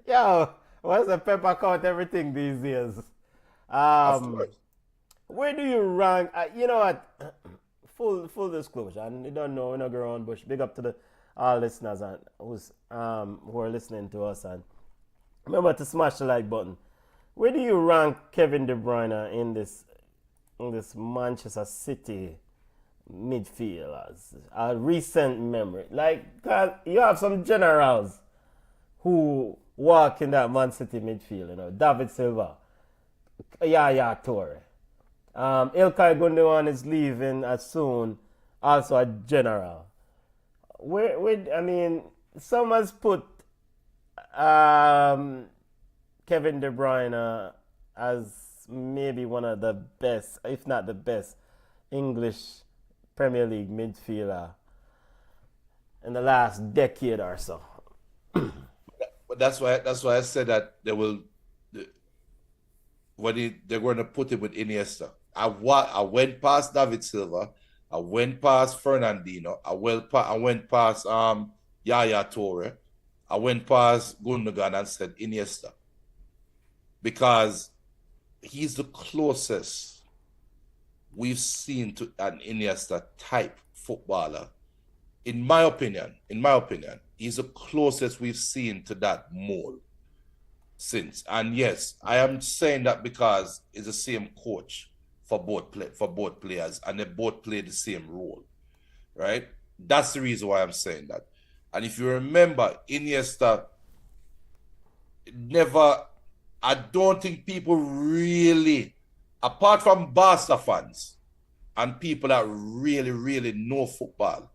yo, what's the Pep account everything these days? Of course. Where do you rank? You know what? Full disclosure, and you don't know, we don't go around bush. Big up to the all listeners and who are listening to us, and remember to smash the like button. Where do you rank Kevin De Bruyne in this Manchester City midfield as a recent memory? Like, 'cause you have some generals who walk in that Man City midfield, you know, David Silva, Yaya Toure. Ilkay Gundogan is leaving as soon, also a general. I mean, some has put Kevin De Bruyne as maybe one of the best, if not the best, English Premier League midfielder in the last decade or so. But that's why I said that they're going to put him with Iniesta. I went past David Silva. I went past Fernandinho. I went past Yaya Toure. I went past Gundogan and said Iniesta, because he's the closest we've seen to an Iniesta type footballer. In my opinion, he's the closest we've seen to that mold since. And yes, I am saying that because it's the same coach for both players, and they both play the same role, right? That's the reason why I'm saying that. And if you remember, Iniesta I don't think people really, apart from Barca fans and people that really, really know football,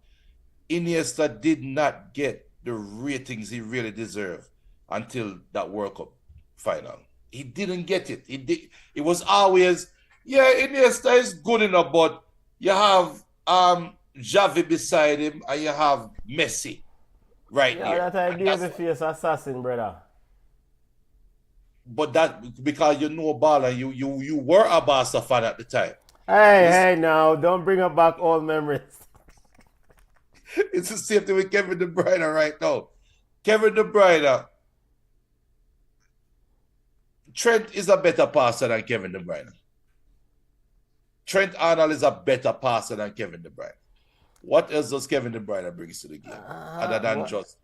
Iniesta did not get the ratings he really deserved until that World Cup final. He didn't get it. It was always, yeah, Iniesta is good enough, but you have Xavi beside him and you have Messi right there. Yeah, that idea of the face assassin, brother. But that because you know ball and you were a Barca fan at the time. Hey, now don't bring up back old memories. It's the same thing with Kevin De Bruyne right now. Kevin De Bruyne, Trent is a better passer than Kevin De Bruyne. Trent Arnold is a better passer than Kevin De Bruyne. What else does Kevin De Bruyne bring to the game other than just?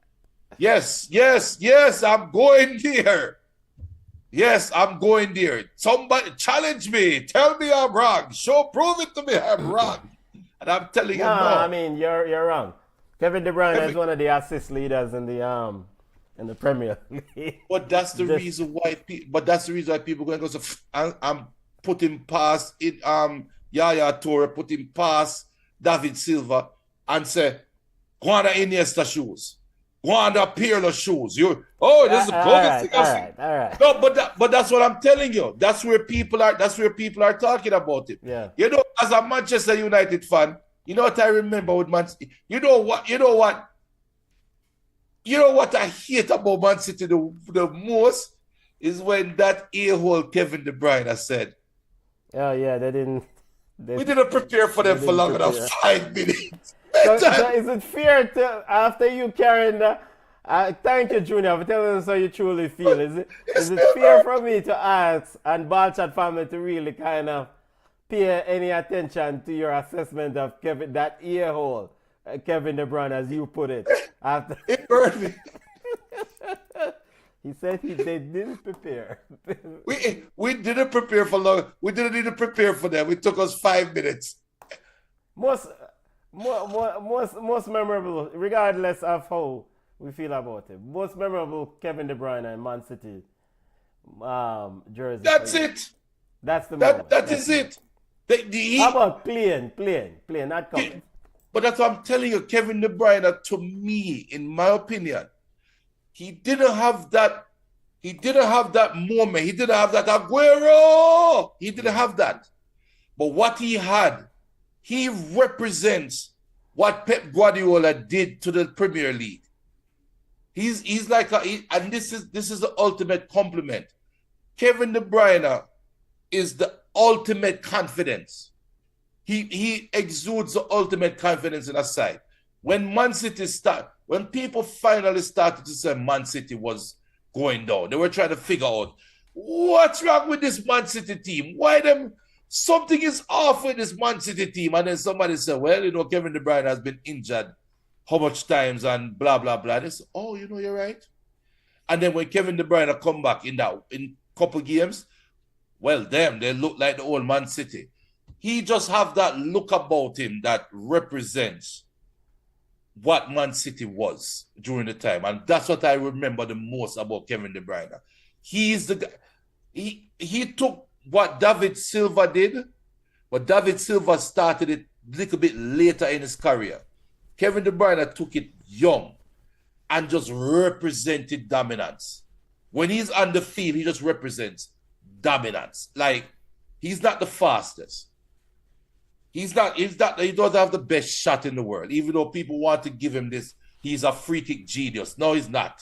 Yes, I'm going there. Yes, I'm going there. Somebody challenge me. Tell me I'm wrong. Prove it to me I'm wrong. And I'm telling you no. I mean, you're wrong. Kevin De Bruyne is one of the assist leaders in the Premier League. But that's the reason why. People going to go. So I'm putting past it. Yaya Toure, putting past David Silva, and say, go on the Iniesta shoes. Go on the Pirlo shoes. This is the closest thing. All right. No, but that's what I'm telling you. That's where people are talking about it. Yeah. You know, as a Manchester United fan, you know what I remember with Man City? You know what I hate about Man City the most is when that a-hole Kevin De Bruyne said, oh yeah, we didn't prepare for them for long enough. 5 minutes. So is it fair to, after you carrying the thank you, Junior, for telling us how you truly feel. Is it fair for me to ask and Balchat family to really kind of pay any attention to your assessment of Kevin, that ear hole Kevin De Bruyne, as you put it. After It hurt me. he said they didn't prepare. We didn't prepare for long. We didn't need to prepare for them. It took us 5 minutes. most memorable, regardless of how we feel about it. Most memorable Kevin De Bruyne and Man City jersey. That's it. That's the moment. That is it. How about playing, not coming? But that's what I'm telling you, Kevin De Bruyne, to me, in my opinion, he didn't have that moment. He didn't have that Aguero. He didn't have that. But what he had, he represents what Pep Guardiola did to the Premier League. He's like and this is the ultimate compliment. Kevin De Bruyne is the ultimate confidence. He exudes the ultimate confidence in a side. When people finally started to say Man City was going down, they were trying to figure out what's wrong with this Man City team. Something is off with this Man City team. And then somebody said, well, Kevin De Bruyne has been injured how much times and blah, blah, blah. They said, oh, you're right. And then when Kevin De Bruyne come back in couple games, well, they look like the old Man City. He just have that look about him that represents what Man City was during the time. And that's what I remember the most about Kevin De Bruyne. He's the guy. He took what David Silva did, but David Silva started it a little bit later in his career. Kevin De Bruyne took it young and just represented dominance. When he's on the field, he just represents dominance. Like, he's not the fastest. He doesn't have the best shot in the world, even though people want to give him this, he's a freakish genius. No, he's not.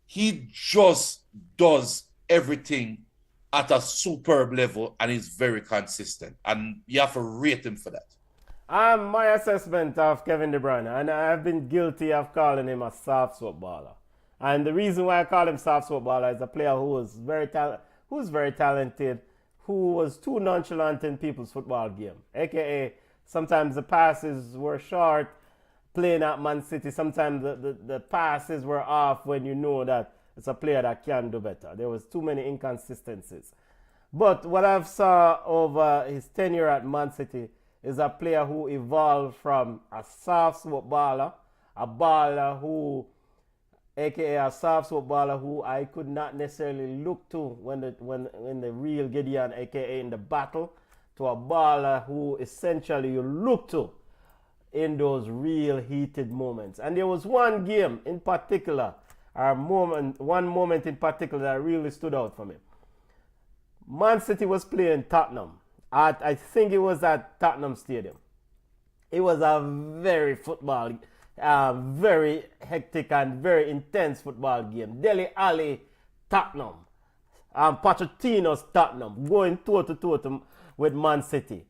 He just does everything at a superb level, and he's very consistent. And you have to rate him for that. My assessment of Kevin De Bruyne, and I've been guilty of calling him a soft footballer. And the reason why I call him soft footballer is a player who's very talented, who was too nonchalant in people's football game. AKA, sometimes the passes were short, playing at Man City. Sometimes the passes were off when you know that it's a player that can do better. There was too many inconsistencies. But what I've saw over his tenure at Man City is a player who evolved from a soft footballer, a baller who, aka a soft footballer who I could not necessarily look to when the real Gideon, aka in the battle, to a baller who essentially you look to in those real heated moments. And there was one game in particular, one moment in particular that really stood out for me. Man City was playing Tottenham. I think it was at Tottenham Stadium. It was a very very hectic and very intense football game. Dele Alli, Tottenham. Pochettino's Tottenham going toe-to-toe with Man City.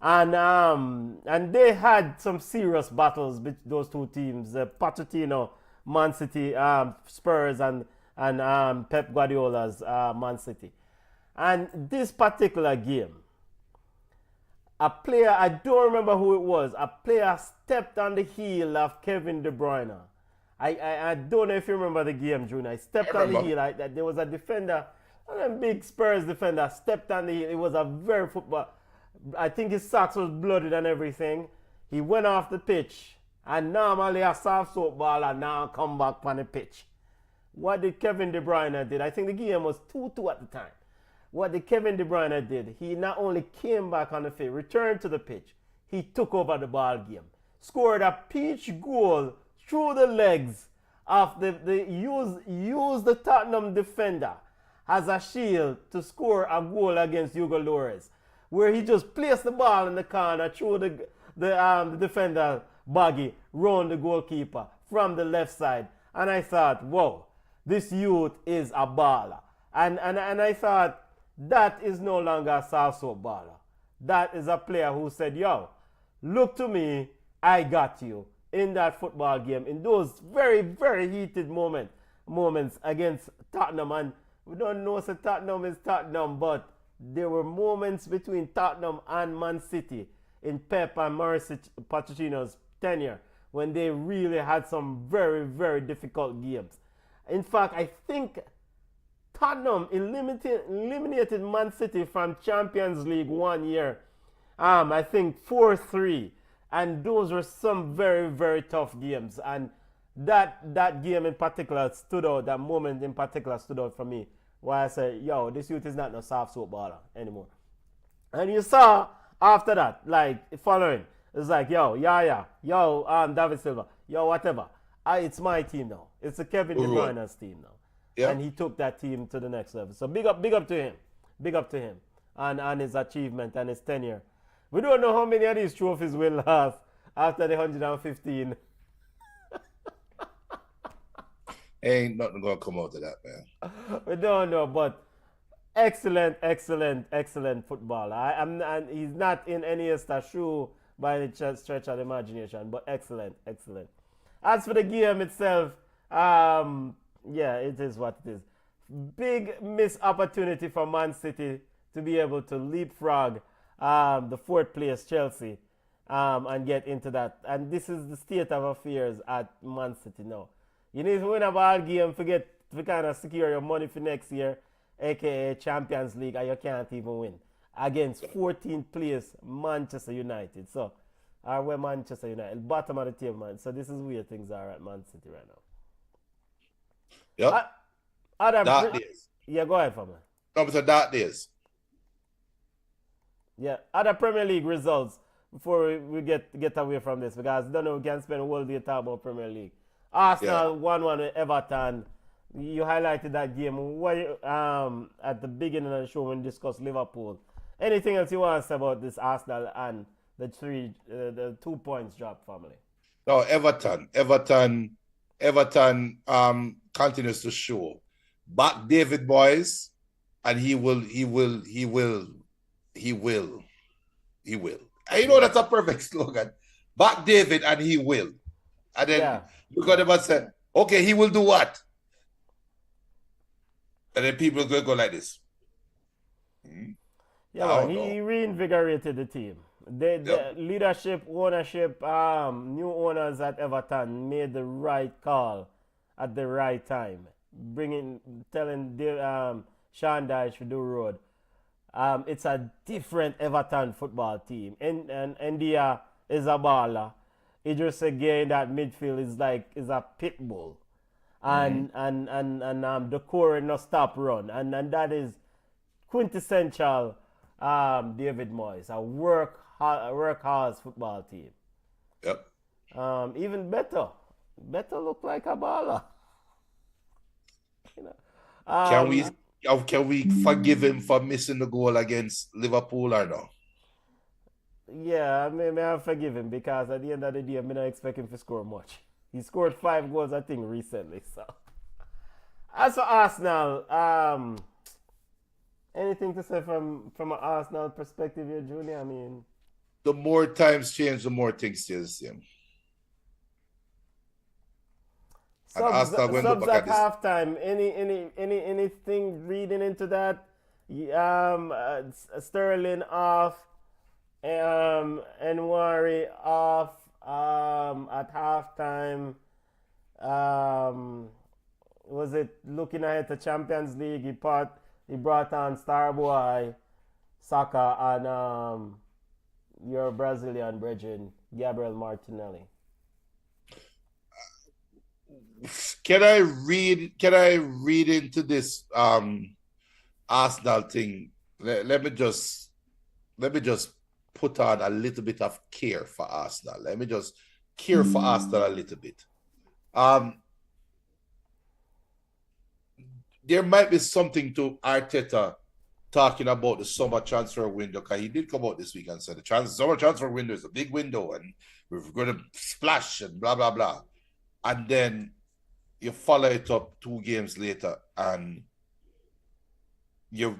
And they had some serious battles between those two teams. Pochettino, Man City, Spurs, and Pep Guardiola's Man City. And this particular game, a player, I don't remember who it was, a player stepped on the heel of Kevin De Bruyne. I don't know if you remember the game, Junior. I stepped on the heel. There was a defender, a big Spurs defender, stepped on the heel. It was a very football. I think his socks was blooded and everything. He went off the pitch. And normally a soft footballer now come back on the pitch. What did Kevin De Bruyne did? I think the game was 2-2 at the time. What did Kevin De Bruyne did? He not only came back on the field, returned to the pitch, he took over the ball game, scored a peach goal through the legs of use the Tottenham defender as a shield to score a goal against Hugo Lloris, where he just placed the ball in the corner through the defender buggy round the goalkeeper from the left side. And I thought, whoa, this youth is a baller. And I thought, that is no longer a soft baller. That is a player who said, yo, look to me, I got you in that football game, in those very, very heated moments against Tottenham. And we don't know if Tottenham is Tottenham, but there were moments between Tottenham and Man City in Pep and Mauricio Pochettino's tenure when they really had some very, very difficult games. In fact, I think Tottenham eliminated Man City from Champions League one year. I think 4-3. And those were some very, very tough games. And that game in particular stood out, that moment in particular stood out for me. Why I said, yo, this youth is not no soft soap baller anymore. And you saw after that, like following, it's like, yo, David Silva, yo, whatever. It's my team now. It's the Kevin De Bruyne's team now. Yeah. And he took that team to the next level. So big up to him. Big up to him. And his achievement and his tenure. We don't know how many of these trophies will last after the 115. Ain't nothing gonna come out of that, man. We don't know, but excellent footballer. And he's not in any shoe by any stretch of the imagination, but excellent. As for the game itself, yeah, it is what it is. Big missed opportunity for Man City to be able to leapfrog the fourth place Chelsea and get into that. And this is the state of affairs at Man City now. You need to win a ball game to kind of secure your money for next year, aka Champions League, and you can't even win against 14th place Manchester United. So, we're Manchester United, bottom of the table, man. So this is where things are at Man City right now. Yep. Dark days. Yeah, go ahead, Fama. No, but dark days. Yeah, other Premier League results before we get away from this, because I don't know we can spend a whole day talking about Premier League. Arsenal 1-1 with Everton. You highlighted that game at the beginning of the show when we discussed Liverpool. Anything else you want to say about this Arsenal and the 2 points drop, family? No, Everton continues to show. Back David boys, and he will. And you know that's a perfect slogan. Back David and he will. And then look at him and say, okay, he will do what? And then people will go like this. Yeah, he reinvigorated the team. The leadership, ownership, new owners at Everton made the right call at the right time. Telling Sean Dyche to do road. It's a different Everton football team. And India is a baller. Idris again, that midfield is a pit bull. And the core no stop run. And that is quintessential David Moyes, a workhorse football team. Yep. Even better look like a baller. You know. Can we forgive him for missing the goal against Liverpool or no? Yeah, I forgive him, because at the end of the day, I'm not expecting him to score much. He scored 5 goals, I think, recently. So, as for Arsenal, anything to say from an Arsenal perspective here, Julie? I mean, the more times change, the more things stay the same. Subs at halftime. Anything reading into that? Sterling off. Enwari off at halftime. Was it looking ahead to Champions League? He brought on Starboy, Saka, and your Brazilian brethren, Gabriel Martinelli. Can I read into this Arsenal thing? Let me just put on a little bit of care for Arsenal. Let me just care for Arsenal a little bit. There might be something to Arteta talking about the summer transfer window, because he did come out this week and said the summer transfer window is a big window and we're going to splash and blah, blah, blah. And then you follow it up 2 games later and you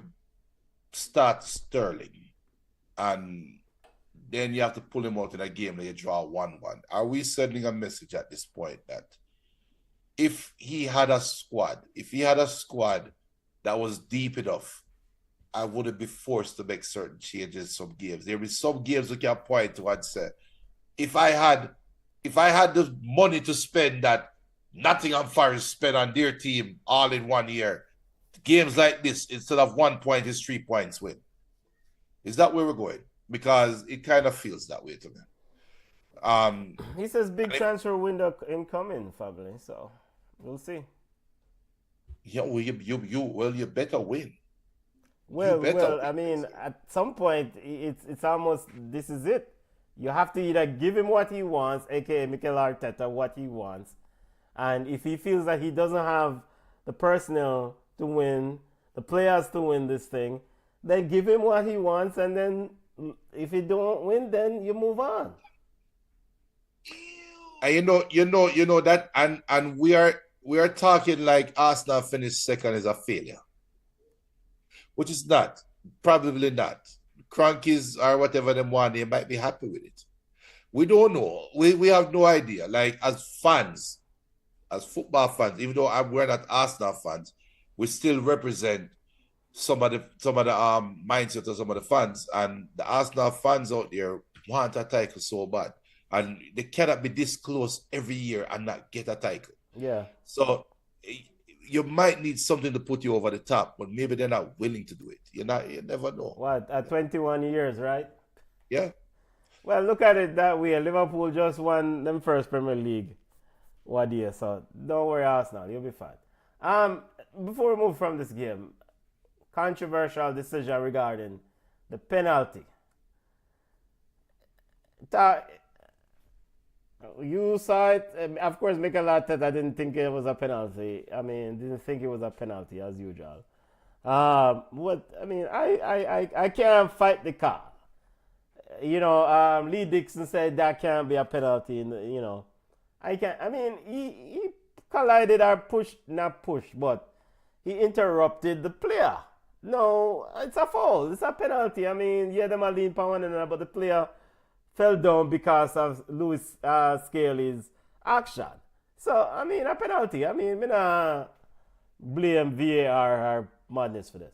start Sterling. And then you have to pull him out in a game that you draw 1-1. Are we sending a message at this point that if he had a squad that was deep enough, I wouldn't be forced to make certain changes some games? There will be some games we can point to and say, if I had if I had the money to spend that Nottingham Forest spent on their team all in 1 year, games like this, instead of 1 point, is 3 points win. Is that where we're going? Because it kind of feels that way to me. He says big transfer window incoming, family. So we'll see. Yeah, well, you better win. Well, I mean, at some point, it's almost, this is it. You have to either give him what he wants, aka Mikel Arteta, what he wants, and if he feels that he doesn't have the personnel to win, the players to win this thing, then give him what he wants, and then if he don't win, then you move on. And you know that, and we are talking like Arsenal finished second is a failure, which is not, probably not. Crankies or whatever them want, they might be happy with it. We don't know. We have no idea. Like, as fans, as football fans, even though we're not Arsenal fans, we still represent some of the mindset of some of the fans, and the Arsenal fans out there want a title so bad, and they cannot be this close every year and not get a title. Yeah. So you might need something to put you over the top, but maybe they're not willing to do it. You never know. What, at 21 years, right? Yeah. Well, look at it that way. Liverpool just won them first Premier League one year, so don't worry, Arsenal, you'll be fine. Before we move from this game, controversial decision regarding the penalty. You saw it. Of course, Mikel Arteta didn't think it was a penalty. I mean, didn't think it was a penalty as usual. I can't fight the call. Lee Dixon said that can't be a penalty. I can't. I mean, he collided or not pushed, but he interrupted the player. No, it's a foul. It's a penalty. I mean, yeah, them are lean upon one another, but the player fell down because of Lewis Scaly's action. So, I mean, a penalty. I mean, I'm not blame VAR or madness for this.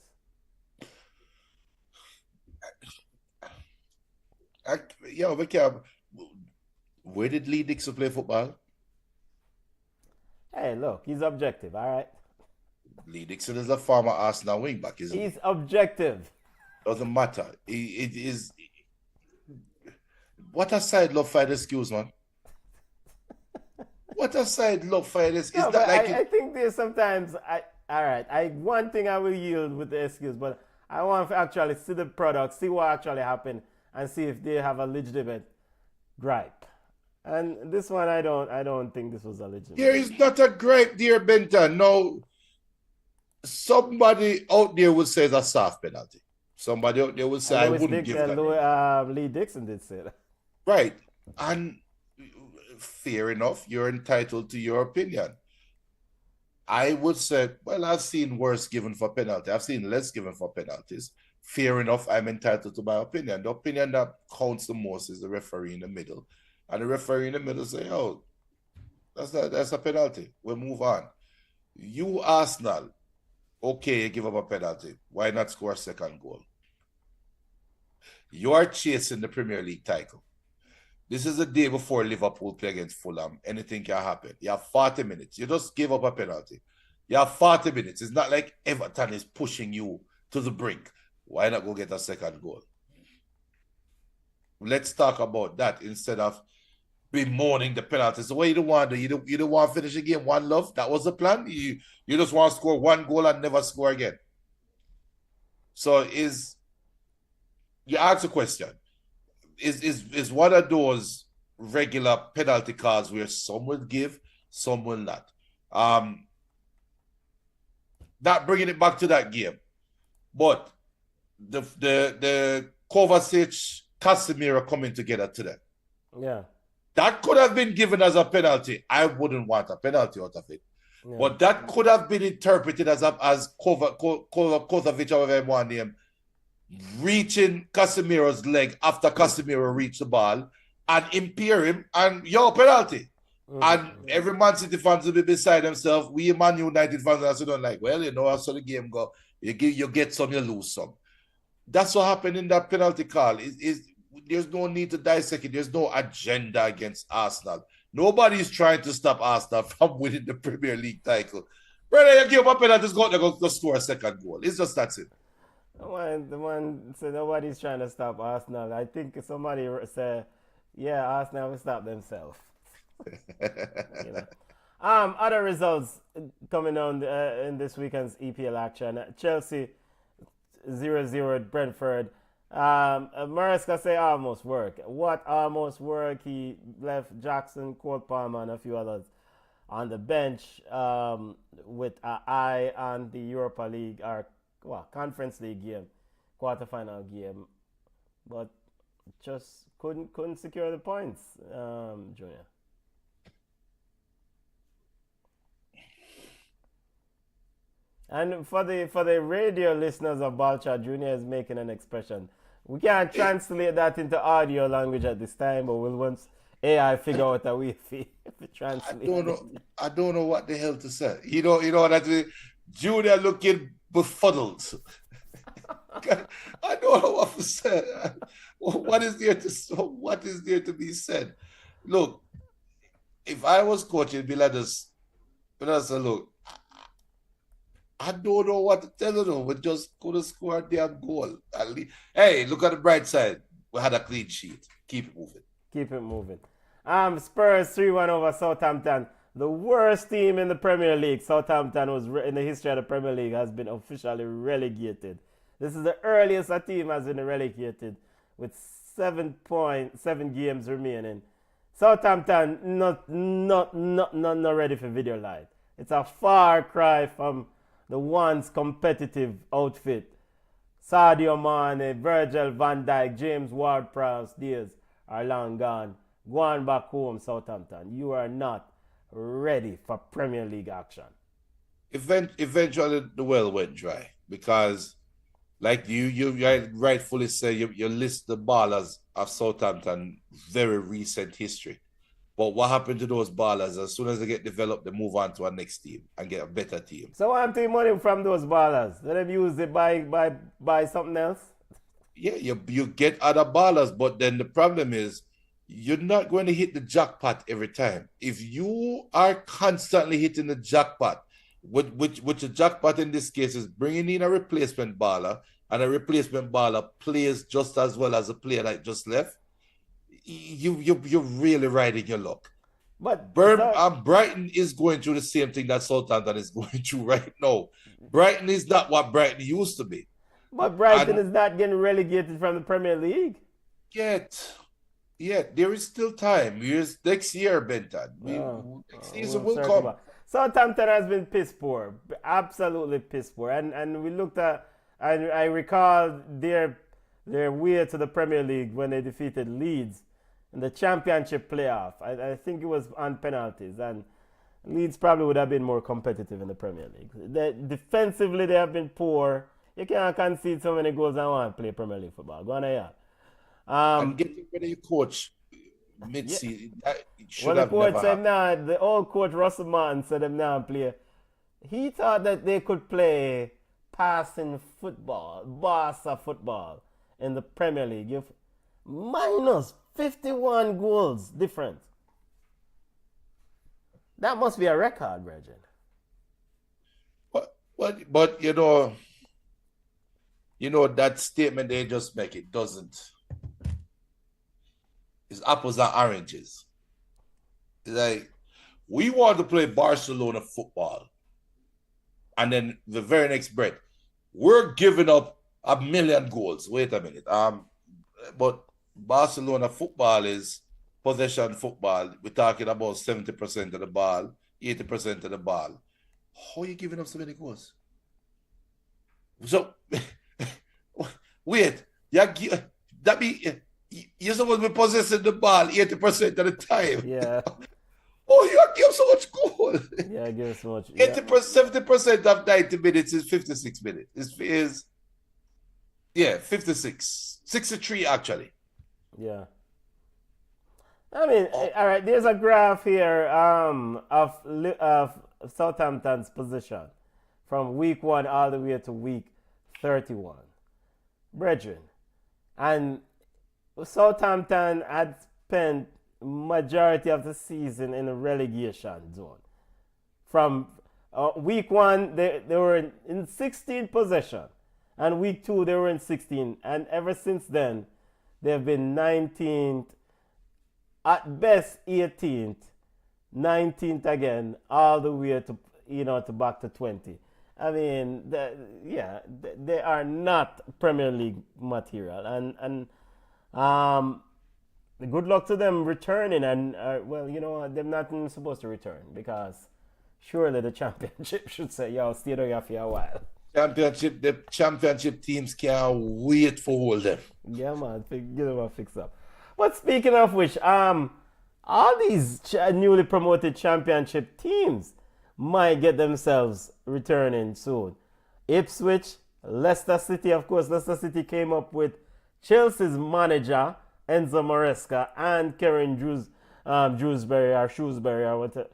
Where did Lee Dixon play football? Hey, look, he's objective, all right? Lee Dixon is a former Arsenal wingback, isn't he? He's objective. Doesn't matter. It is. What a side love for the excuse, man. What a side love for this. No, I think there's sometimes, one thing I will yield with the excuse, but I want to actually see the product, see what actually happened, and see if they have a legitimate gripe. And this one, I don't think this was a legitimate. There is not a gripe, dear Benton. No, somebody out there would say it's a soft penalty. Somebody out there would say I wouldn't give that. Lee Dixon did say that. Right. And fair enough, you're entitled to your opinion. I would say, well, I've seen worse given for penalty. I've seen less given for penalties. Fair enough, I'm entitled to my opinion. The opinion that counts the most is the referee in the middle. And the referee in the middle say, oh, that's a penalty. We'll move on. You, Arsenal, okay, you give up a penalty. Why not score a second goal? You are chasing the Premier League title. This is the day before Liverpool play against Fulham. Anything can happen. You have 40 minutes. You just gave up a penalty. You have 40 minutes. It's not like Everton is pushing you to the brink. Why not go get a second goal? Let's talk about that instead of bemoaning the penalties. So what you don't want to do? You don't want to finish the game one love? That was the plan? You just want to score one goal and never score again. So you ask a question. Is one of those regular penalty calls where some will give, some will not. Not bringing it back to that game, but the Kovacic, Casemiro coming together today. Yeah, that could have been given as a penalty. I wouldn't want a penalty out of it, but that could have been interpreted as Kovacic, however you want name, reaching Casemiro's leg after Casemiro reached the ball and impair him, and penalty. And every Man City fans will be beside themselves. We Man United fans are don't like, well, how so the game go. You get some, you lose some. That's what happened in that penalty call. There's no need to dissect it. There's no agenda against Arsenal. Nobody's trying to stop Arsenal from winning the Premier League title. Brother, you give up a penalty, just go out there, go score a second goal. It's just that's it. The one said nobody's trying to stop Arsenal. I think somebody said, yeah, Arsenal will stop themselves. You know. Other results coming on in this weekend's EPL action. Chelsea 0-0 at Brentford. Maresca say almost work. What almost work? He left Jackson, Cole Palmer, and a few others on the bench with an eye on the Europa League or Conference League game, quarterfinal game, but just couldn't secure the points, Junior. And for the radio listeners of Balcha, Junior is making an expression. We can't translate that into audio language at this time, but we'll once AI figure out a way to translate. I don't know what the hell to say. You know that Junior looking befuddled. I don't know what to say. What is there to be said? Look, if I was coach, it'd be like this. But I said, look, I don't know what to tell them. We just couldn't score a damn goal. Hey, look at the bright side. We had a clean sheet. Keep it moving. Keep it moving. Spurs 3-1 over Southampton. The worst team in the Premier League. Southampton was in the history of the Premier League has been officially relegated. This is the earliest a team has been relegated with 7 games remaining. Southampton not ready for video live. It's a far cry from the once competitive outfit. Sadio Mane, Virgil van Dijk, James Ward-Prowse days are long gone. Go on back home, Southampton. You are not ready for Premier League action. Eventually, the well went dry because, like you rightfully say, you list the ballers of Southampton very recent history. But what happened to those ballers? As soon as they get developed, they move on to our next team and get a better team. So I'm taking money from those ballers. Let them use it buy something else. Yeah, you get other ballers, but then the problem is you're not going to hit the jackpot every time. If you are constantly hitting the jackpot, which the jackpot in this case is bringing in a replacement baller, and a replacement baller plays just as well as a player that just left, you're really riding your luck. But Brighton is going through the same thing that Southampton is going through right now. Brighton is not what Brighton used to be. But Brighton is not getting relegated from the Premier League. Yet, there is still time. Here's next year, Benton. Next season will come. Southampton has been piss poor, absolutely piss poor. And we looked at, I recall their way to the Premier League when they defeated Leeds in the Championship playoff. I think it was on penalties, and Leeds probably would have been more competitive in the Premier League. Defensively, they have been poor. You can't concede so many goals and want to play Premier League football. Go on ahead. And getting rid of your coach mid-season. Well, the coach said the old coach Russell Martin said them now play. He thought that they could play passing football, Barca football in the Premier League. You've minus 51 goals difference. That must be a record, Bridget. But that statement they just make, it doesn't. It's apples and oranges. It's like, we want to play Barcelona football. And then the very next breath, we're giving up 1 million goals. Wait a minute. But Barcelona football is possession football. We're talking about 70% of the ball, 80% of the ball. How are you giving up so many goals? So, wait. That means you're supposed to be possessing the ball 80% of the time. Yeah. Oh, you give so much goal. Yeah, I give so much. 70% of 90 minutes is 56 minutes. Is 56. 63 actually. Yeah. I mean, all right, there's a graph here of Southampton's position from week 1 all the way to week 31. Brethren. And Southampton had spent majority of the season in a relegation zone. From week 1, they were in 16 possession. And week 2, they were in 16. And ever since then, they've been 19th, at best 18th, 19th again, all the way to, to back to 20. I mean, they are not Premier League material. And good luck to them returning. And, they're not even supposed to return because surely the championship should say, yo, stay there for a while. The championship teams can't wait for all them. Yeah, man, give them a fix up. But speaking of which, all these newly promoted championship teams might get themselves returning soon. Ipswich, Leicester City, of course. Leicester City came up with Chelsea's manager, Enzo Maresca, and Karen Shrewsbury or whatever.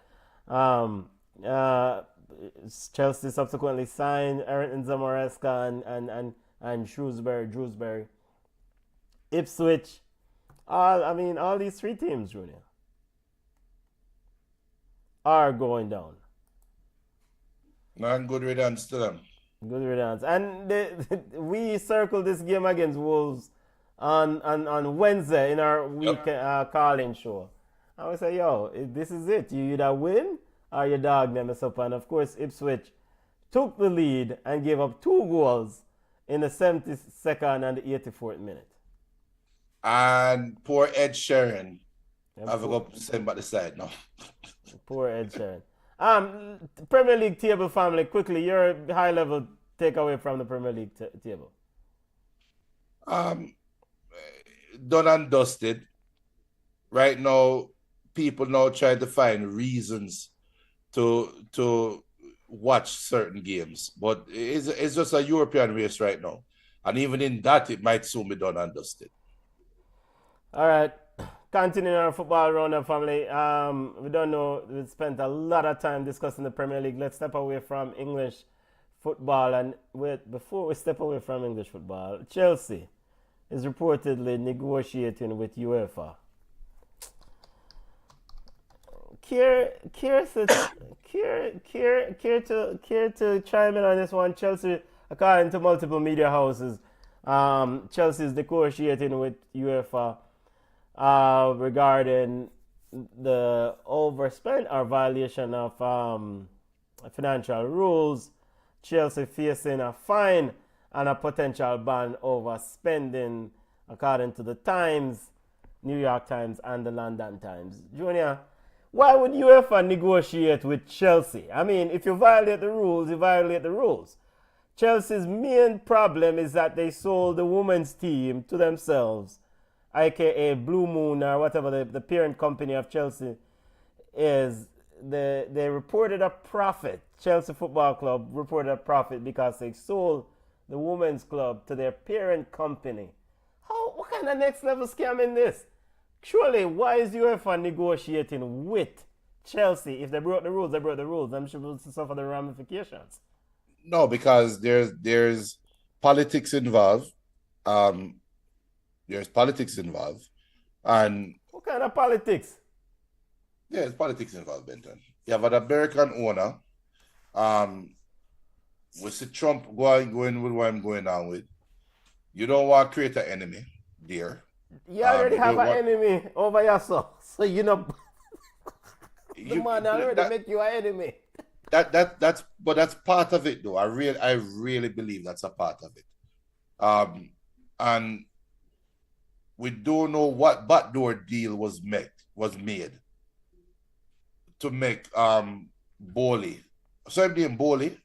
Chelsea subsequently signed Enzo Maresca and Shrewsbury. Ipswich, all these three teams, Junior, are going down. Not good riddance to them. Good riddance. And we circled this game against Wolves on Wednesday in our weekend call-in show. I would say, yo, this is it. You either win or you dog them up. And of course, Ipswich took the lead and gave up 2 goals in the 72nd and the 84th minute. And poor Ed Sheeran. I've got to send back the side now. Poor Ed Sheeran. Premier League table, family, quickly, your high-level takeaway from the Premier League table. Done and dusted. Right now, people now trying to find reasons to watch certain games. But it's just a European race right now. And even in that, it might soon be done and dusted. All right. Continuing our football roundup, family. We don't know. We spent a lot of time discussing the Premier League. Let's step away from English football. And before we step away from English football, Chelsea is reportedly negotiating with UEFA. Care to chime in on this one. Chelsea, according to multiple media houses, Chelsea is negotiating with UEFA regarding the overspend or violation of financial rules. Chelsea facing a fine and a potential ban over spending, according to the Times, New York Times, and the London Times. Junior, why would UEFA negotiate with Chelsea? I mean, if you violate the rules, you violate the rules. Chelsea's main problem is that they sold the women's team to themselves, aka Blue Moon or whatever the parent company of Chelsea is. They reported a profit. Chelsea Football Club reported a profit because they sold the women's club to their parent company. What kind of next level scam in this? Surely, why is UEFA negotiating with Chelsea? If they broke the rules, they broke the rules. I'm supposed to suffer the ramifications. No, because there's politics involved. There's politics involved. And what kind of politics? Yeah, there's politics involved, Benton. You have an American owner. We see Trump going with what I'm going on with. You don't want to create an enemy there. You already have an enemy over yourself. So the man already make you an enemy. That's part of it though. I really believe that's a part of it. And we don't know what backdoor deal was made to make Bowley, Bowley,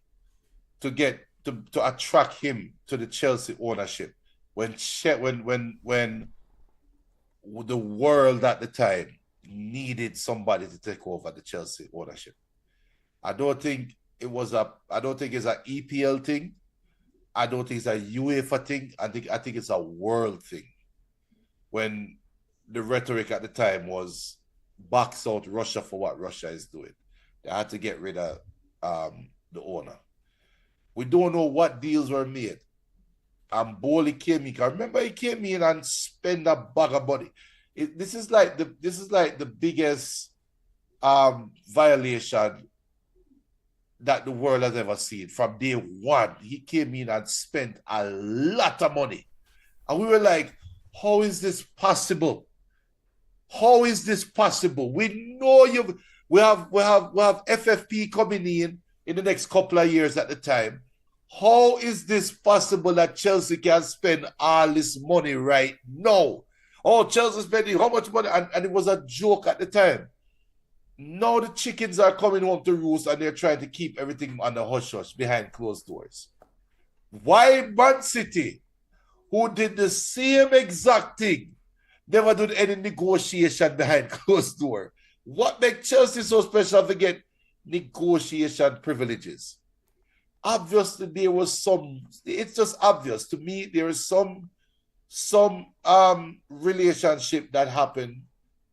to attract him to the Chelsea ownership when the world at the time needed somebody to take over the Chelsea ownership. I don't think it's an EPL thing. I don't think it's a UEFA thing. I think it's a world thing. When the rhetoric at the time was box out Russia for what Russia is doing. They had to get rid of the owner. We don't know what deals were made. And Bowley came in. I remember he came in and spent a bag of money. This is like the biggest violation that the world has ever seen. From day one, he came in and spent a lot of money, and we were like, "How is this possible? How is this possible? We know we have FFP coming in the next couple of years at the time. How is this possible that Chelsea can spend all this money right now? Oh, Chelsea spending how much money?" And it was a joke at the time. Now the chickens are coming home to roost and they're trying to keep everything on the hush-hush behind closed doors. Why Man City, who did the same exact thing, never did any negotiation behind closed door? What makes Chelsea so special to get negotiation privileges? Obviously, there was some, it's just obvious to me, there is some relationship that happened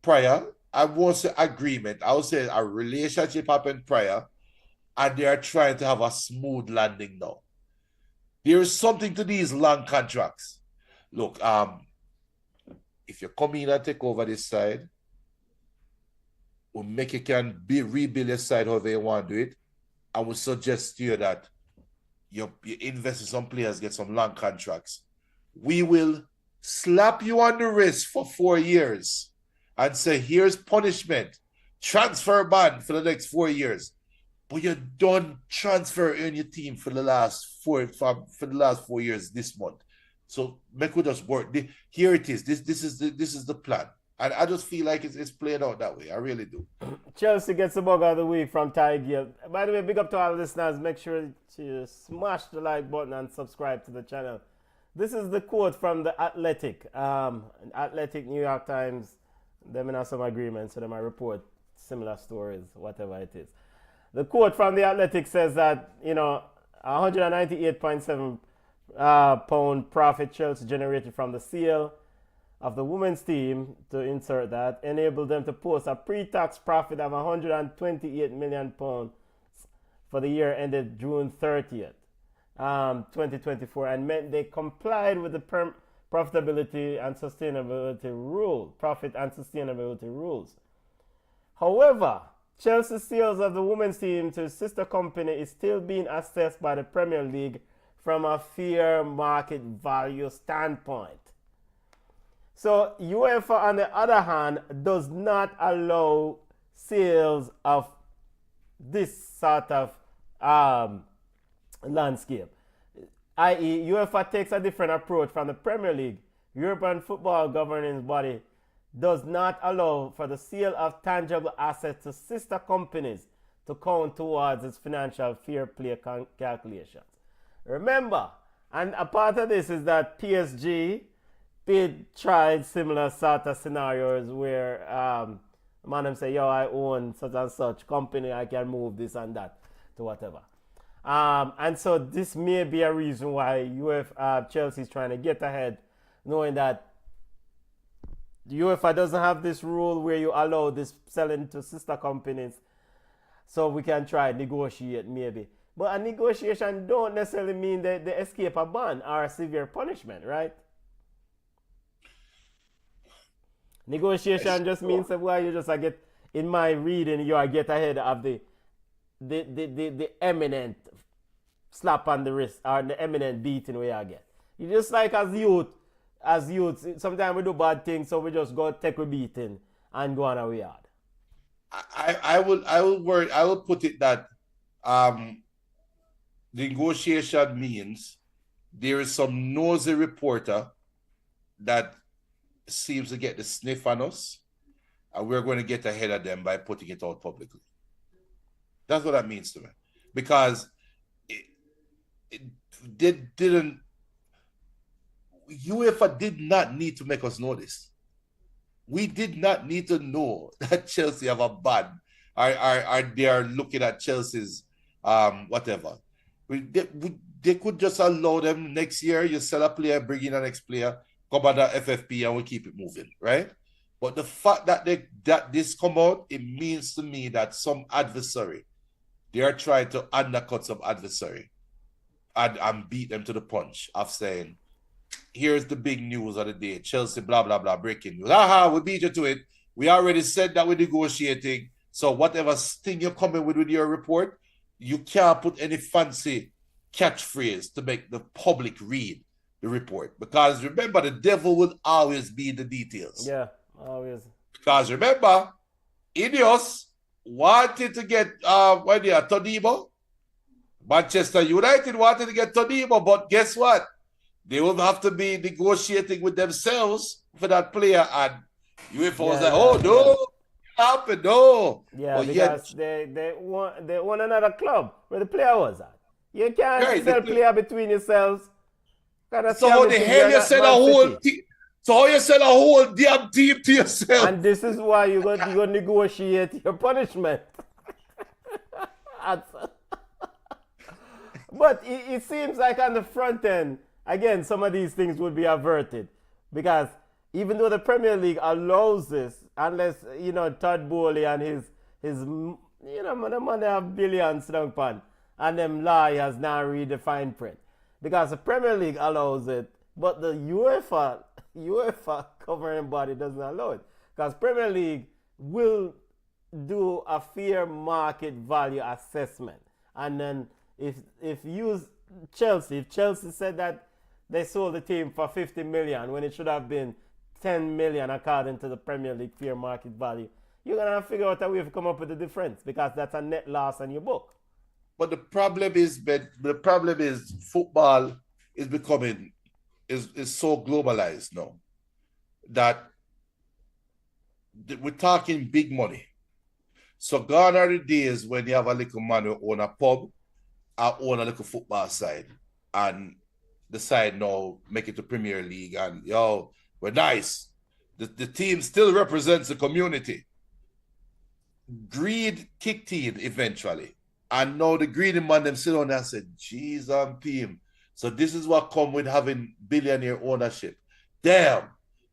prior. I won't say agreement. I would say a relationship happened prior, and they are trying to have a smooth landing now. There is something to these long contracts. Look, if you come in and take over this side, we'll make you can rebuild your side however you want to do it. I would suggest to you that you invest in some players, get some long contracts. We will slap you on the wrist for 4 years and say, here's punishment, transfer ban for the next 4 years. But you don't transfer in your team for the last 4 years this month. So make we just work. Here it is. This is the plan. And I just feel like it's playing out that way. I really do. Chelsea gets the bug of the week from Ty Gill. By the way, big up to all listeners. Make sure to smash the like button and subscribe to the channel. This is the quote from the Athletic. Athletic, New York Times. Them have some agreements, so they might report similar stories, whatever it is. The quote from the Athletic says that, 198.7 pound profit Chelsea generated from the sale of the women's team, to insert that, enabled them to post a pre-tax profit of 128 million pounds for the year ended June 30th, 2024, and meant they complied with the profitability and sustainability rules. However, Chelsea's sales of the women's team to sister company is still being assessed by the Premier League from a fair market value standpoint. So UEFA, on the other hand, does not allow sales of this sort of landscape. I.e., UEFA takes a different approach from the Premier League. European football governing body does not allow for the sale of tangible assets to sister companies to count towards its financial fair play calculations. Remember, and a part of this is that PSG tried similar sort of scenarios where man say, yo, I own such and such company, I can move this and that to whatever. And so this may be a reason why Chelsea is trying to get ahead, knowing that UEFA doesn't have this rule where you allow this selling to sister companies, so we can try negotiate maybe. But a negotiation don't necessarily mean that they escape a ban or a severe punishment, right? Negotiation just means that, well, you just get, in my reading, you get ahead of the eminent slap on the wrist or the eminent beating we get. You just like as youth, sometimes we do bad things, so we just go take a beating and go on our yard. I will put it that negotiation means there is some nosy reporter that seems to get the sniff on us, and we're going to get ahead of them by putting it out publicly. That's what that means to me. Because UEFA did not need to make us know this. We did not need to know that Chelsea have a ban, or they are looking at Chelsea's whatever. They could just allow them next year, you sell a player, bring in the next player, come under FFP, and we keep it moving, right? But the fact that this come out, it means to me that some adversary, they are trying to undercut some adversary and beat them to the punch of saying, here's the big news of the day. Chelsea, blah, blah, blah, breaking news. Aha, we beat you to it. We already said that we're negotiating. So whatever thing you're coming with your report, you can't put any fancy catchphrase to make the public read the report. Because remember, the devil will always be in the details. Yeah, always. Because remember, Ineos wanted to get Todibo. Manchester United wanted to get Todibo, but guess what? They will have to be negotiating with themselves for that player, and UEFA was like, "Oh no, happen, no." Yeah, but because they want another club where the player was at. You can't sell player between yourselves. So how the hell you sell a whole team? So how you sell a whole damn team to yourself? And this is why you got to negotiate your punishment. But it seems like on the front end, again, some of these things would be averted. Because even though the Premier League allows this, unless, Todd Bowley and his the money have billions down pan, and them lawyers now read the fine print. Because the Premier League allows it, but the UEFA covering body doesn't allow it. Because Premier League will do a fair market value assessment. And then if Chelsea said that they sold the team for 50 million when it should have been 10 million according to the Premier League fair market value, you're going to figure out a way to come up with the difference, because that's a net loss on your book. But the problem is football is becoming is so globalized now that we're talking big money. So gone are the days when you have a little man who own a pub or own a little football side and decide now make it to Premier League and we're nice. The team still represents the community. Greed kicked in eventually. And now the greedy man them sit on there and said, geez, I'm PM. So this is what come with having billionaire ownership. Damn,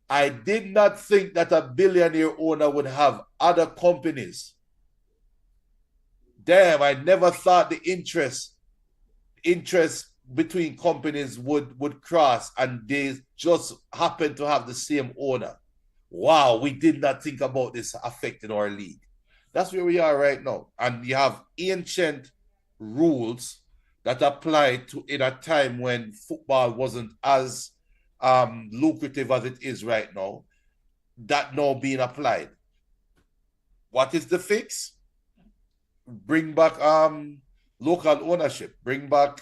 I did not think that a billionaire owner would have other companies. Damn, I never thought the interest between companies would cross and they just happen to have the same owner. Wow, we did not think about this affecting our league. That's where we are right now. And you have ancient rules that applied to in a time when football wasn't as lucrative as it is right now, that now being applied. What is the fix? Bring back local ownership. Bring back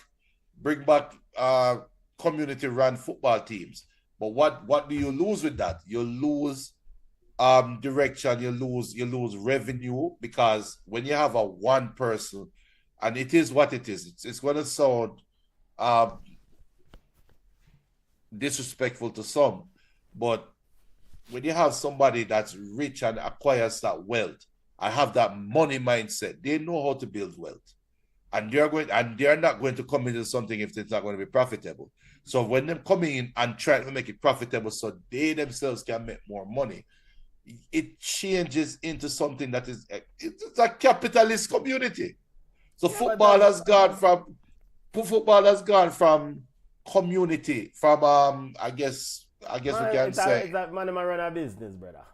community-run football teams. But what do you lose with that? You lose direction, you lose revenue, because when you have a one person, and it is what it is, it's going to sound disrespectful to some, but when you have somebody that's rich and acquires that wealth, I have that money mindset, they know how to build wealth, and they're not going to come into something if it's not going to be profitable. So when them coming in and trying to make it profitable so they themselves can make more money, it changes into something that is it's a capitalist community. So football has gone from community, from I guess we can say it's that money man run a business, brother.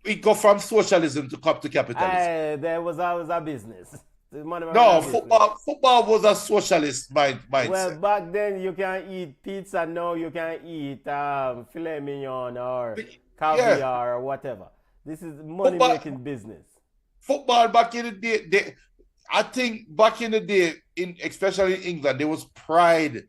It go from socialism to capitalism. There was always a business. Football was a socialist mindset. Well, back then you can eat pizza, now you can eat filet mignon or caviar or whatever. This is money-making business. Football back in the day, I think back in the day, especially in England, there was pride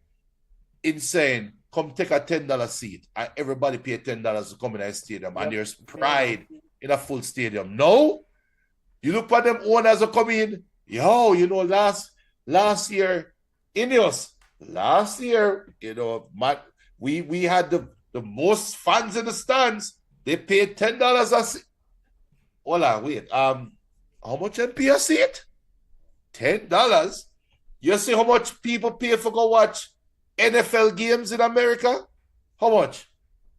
in saying, come take a $10 seat, and everybody pay $10 to come in a stadium, and there's pride in a full stadium. No, you look at them owners who come in, last year, Ineos, we had the most fans in the stands. They paid $10 a seat. Hold on, wait. How much them pay a seat? $10. You see how much people pay for go watch NFL games in America? How much?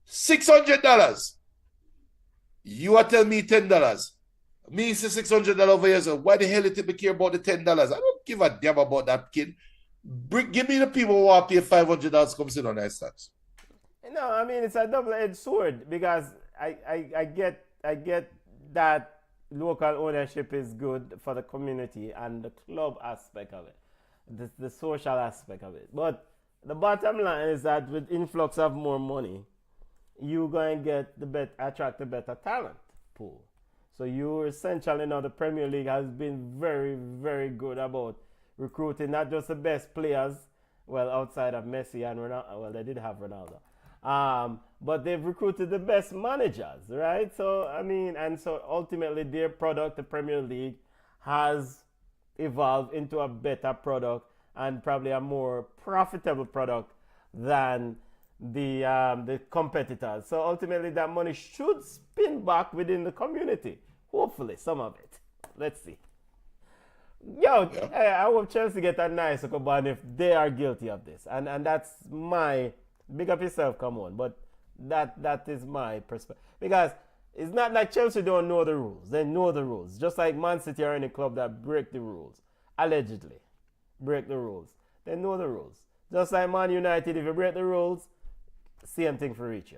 $600. You are telling me $10. Me say $600 over here. So why the hell did people care about the $10? I don't give a damn about that kid. Give me the people who want to pay $500 come sit on that stocks. No, I mean it's a double-edged sword because I get that local ownership is good for the community and the club aspect of it, the social aspect of it. But the bottom line is that with influx of more money, you're going to attract a better talent pool. So you essentially now the Premier League has been very, very good about recruiting not just the best players, well, outside of Messi and Ronaldo. Well, they did have Ronaldo. But they've recruited the best managers, right? So, I mean, and so ultimately their product, the Premier League, has evolved into a better product and probably a more profitable product than the competitors. So ultimately that money should spin back within the community. Hopefully, some of it. Let's see. Yo, I hope Chelsea get a nice ban if they are guilty of this. And that's my, big up yourself, come on. But that is my perspective. Because it's not like Chelsea don't know the rules. They know the rules. Just like Man City or any club that break the rules. Allegedly break the rules. They know the rules. Just like Man United, if you break the rules, same thing for each.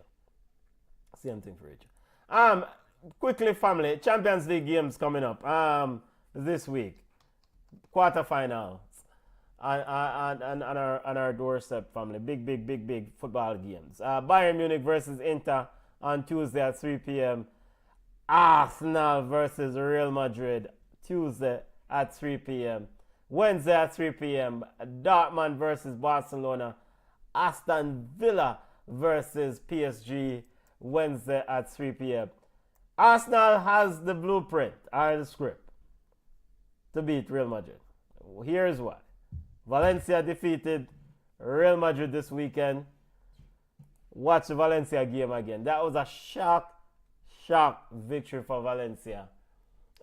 Same thing for each. Quickly, family, Champions League games coming up this week. Quarterfinals on our doorstep, family. Big football games. Bayern Munich versus Inter on Tuesday at 3 p.m. Arsenal versus Real Madrid Tuesday at 3 p.m. Wednesday at 3 p.m. Dortmund versus Barcelona. Aston Villa versus PSG Wednesday at 3 p.m. Arsenal has the blueprint or the script to beat Real Madrid. Here's why. Valencia defeated Real Madrid this weekend. Watch the Valencia game again. That was a shock victory for Valencia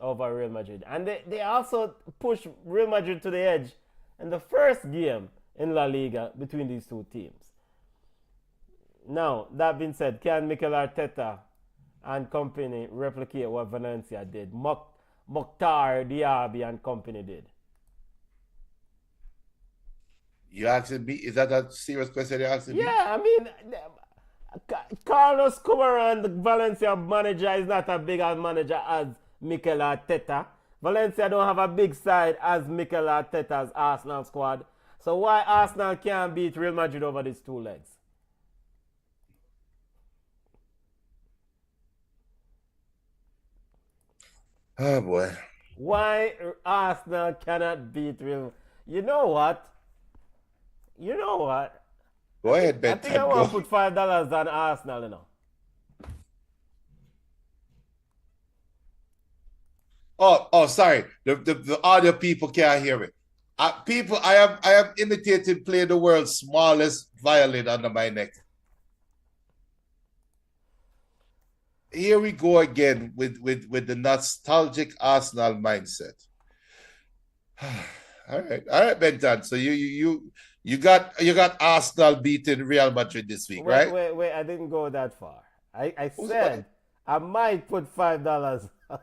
over Real Madrid. And they also pushed Real Madrid to the edge in the first game in La Liga between these two teams. Now, that being said, can Mikel Arteta and company replicate what Valencia did? Mokhtar Diaby and company did. You asking me? Is that a serious question you're asking me? Yeah, I mean, Carlos Cumaran, the Valencia manager, is not a big manager as Mikel Arteta. Valencia don't have a big side as Mikel Arteta's Arsenal squad. So why Arsenal can't beat Real Madrid over these two legs? Oh boy. Why Arsenal cannot beat Real? You know what? Go ahead, I Ben. think I want to put $5 on Arsenal, you know. Oh, sorry. The audio people can't hear me. I am imitating playing the world's smallest violin under my neck. Here we go again with the nostalgic Arsenal mindset. All right, Benton. So you got Arsenal beating Real Madrid this week, right? Wait, I didn't go that far. I said I might put $5 on.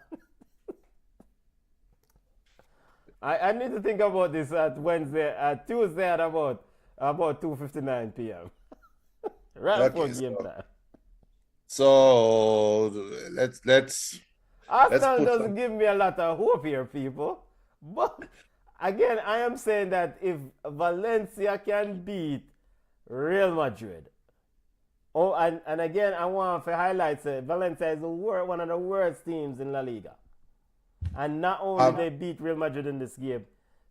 I need to think about this at Tuesday at about 2:59 p.m. right before game time. So let's Arsenal doesn't give me a lot of hope here, people. But again, I am saying that if Valencia can beat Real Madrid, and again, I want to highlight that Valencia is one of the worst teams in La Liga. And not only they beat Real Madrid in this game,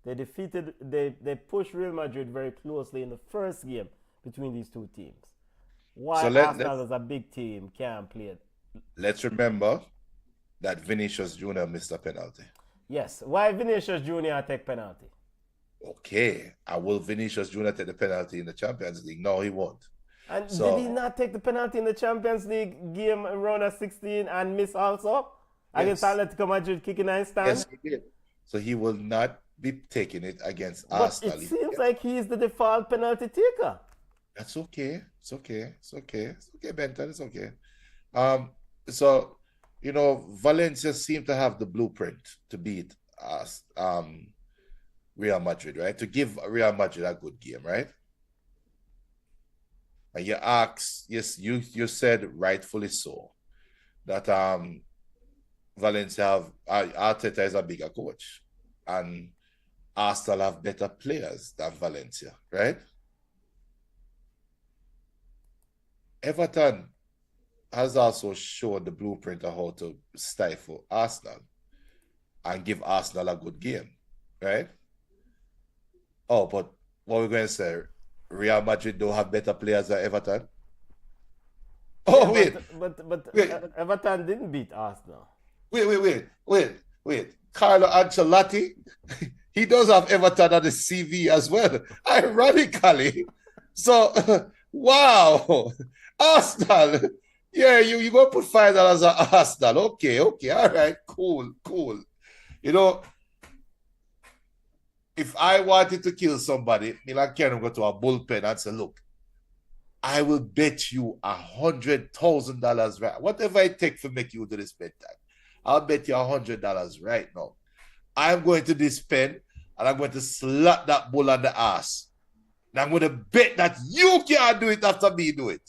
they pushed Real Madrid very closely in the first game between these two teams. Why Arsenal as a big team can't play it? Let's remember that Vinicius Jr. missed a penalty. Yes. Why Vinicius Jr. take penalty? Okay. Will Vinicius Jr. take the penalty in the Champions League? No, he won't. And did he not take the penalty in the Champions League game in round of 16 and miss also? Against Atletico Madrid kicking and stand? Yes, he did. So he will not be taking it against Arsenal. But it seems like he's the default penalty taker. That's okay. It's okay, Benton. It's okay. So, Valencia seem to have the blueprint to beat us, Real Madrid, right? To give Real Madrid a good game, right? And you asked, yes, you said rightfully so, that Valencia have Arteta is a bigger coach. And Arsenal have better players than Valencia, right? Everton has also shown the blueprint of how to stifle Arsenal and give Arsenal a good game, right? Oh, but what we're going to say, Real Madrid don't have better players than Everton? Oh, yeah, wait. But Everton didn't beat Arsenal. Wait. Carlo Ancelotti, he does have Everton on the CV as well, ironically. So, wow. Arsenal. Yeah, you go put $5 on Arsenal. Okay, all right, cool. You know, if I wanted to kill somebody, I can go to a bullpen and say, look, I will bet you $100,000 right. Whatever it takes to make you do this bet tag, I'll bet you $100 right now. I'm going to this pen and I'm going to slap that bull on the ass. And I'm going to bet that you can't do it after me do it.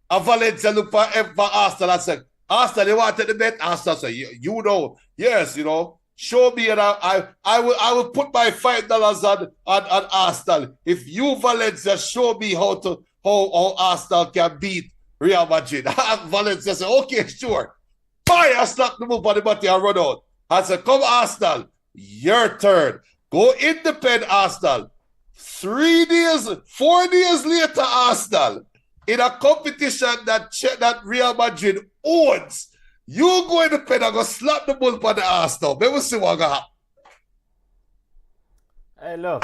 And Valencia look for Arsenal and said, Arsenal, you want to take the bet? Arsenal said, you know, yes, show me and I will put my $5 on Arsenal. If you, Valencia, show me how Arsenal can beat Real Madrid. Valencia said, okay, sure. I slap the move on the body and run out. I said, come Arsenal, your turn. Go in the pen, Arsenal. 4 days later, Arsenal, in a competition that Real Madrid owns, you go in the pen and go slap the ball on the Arsenal. Let me see what going to happen. Hey, look,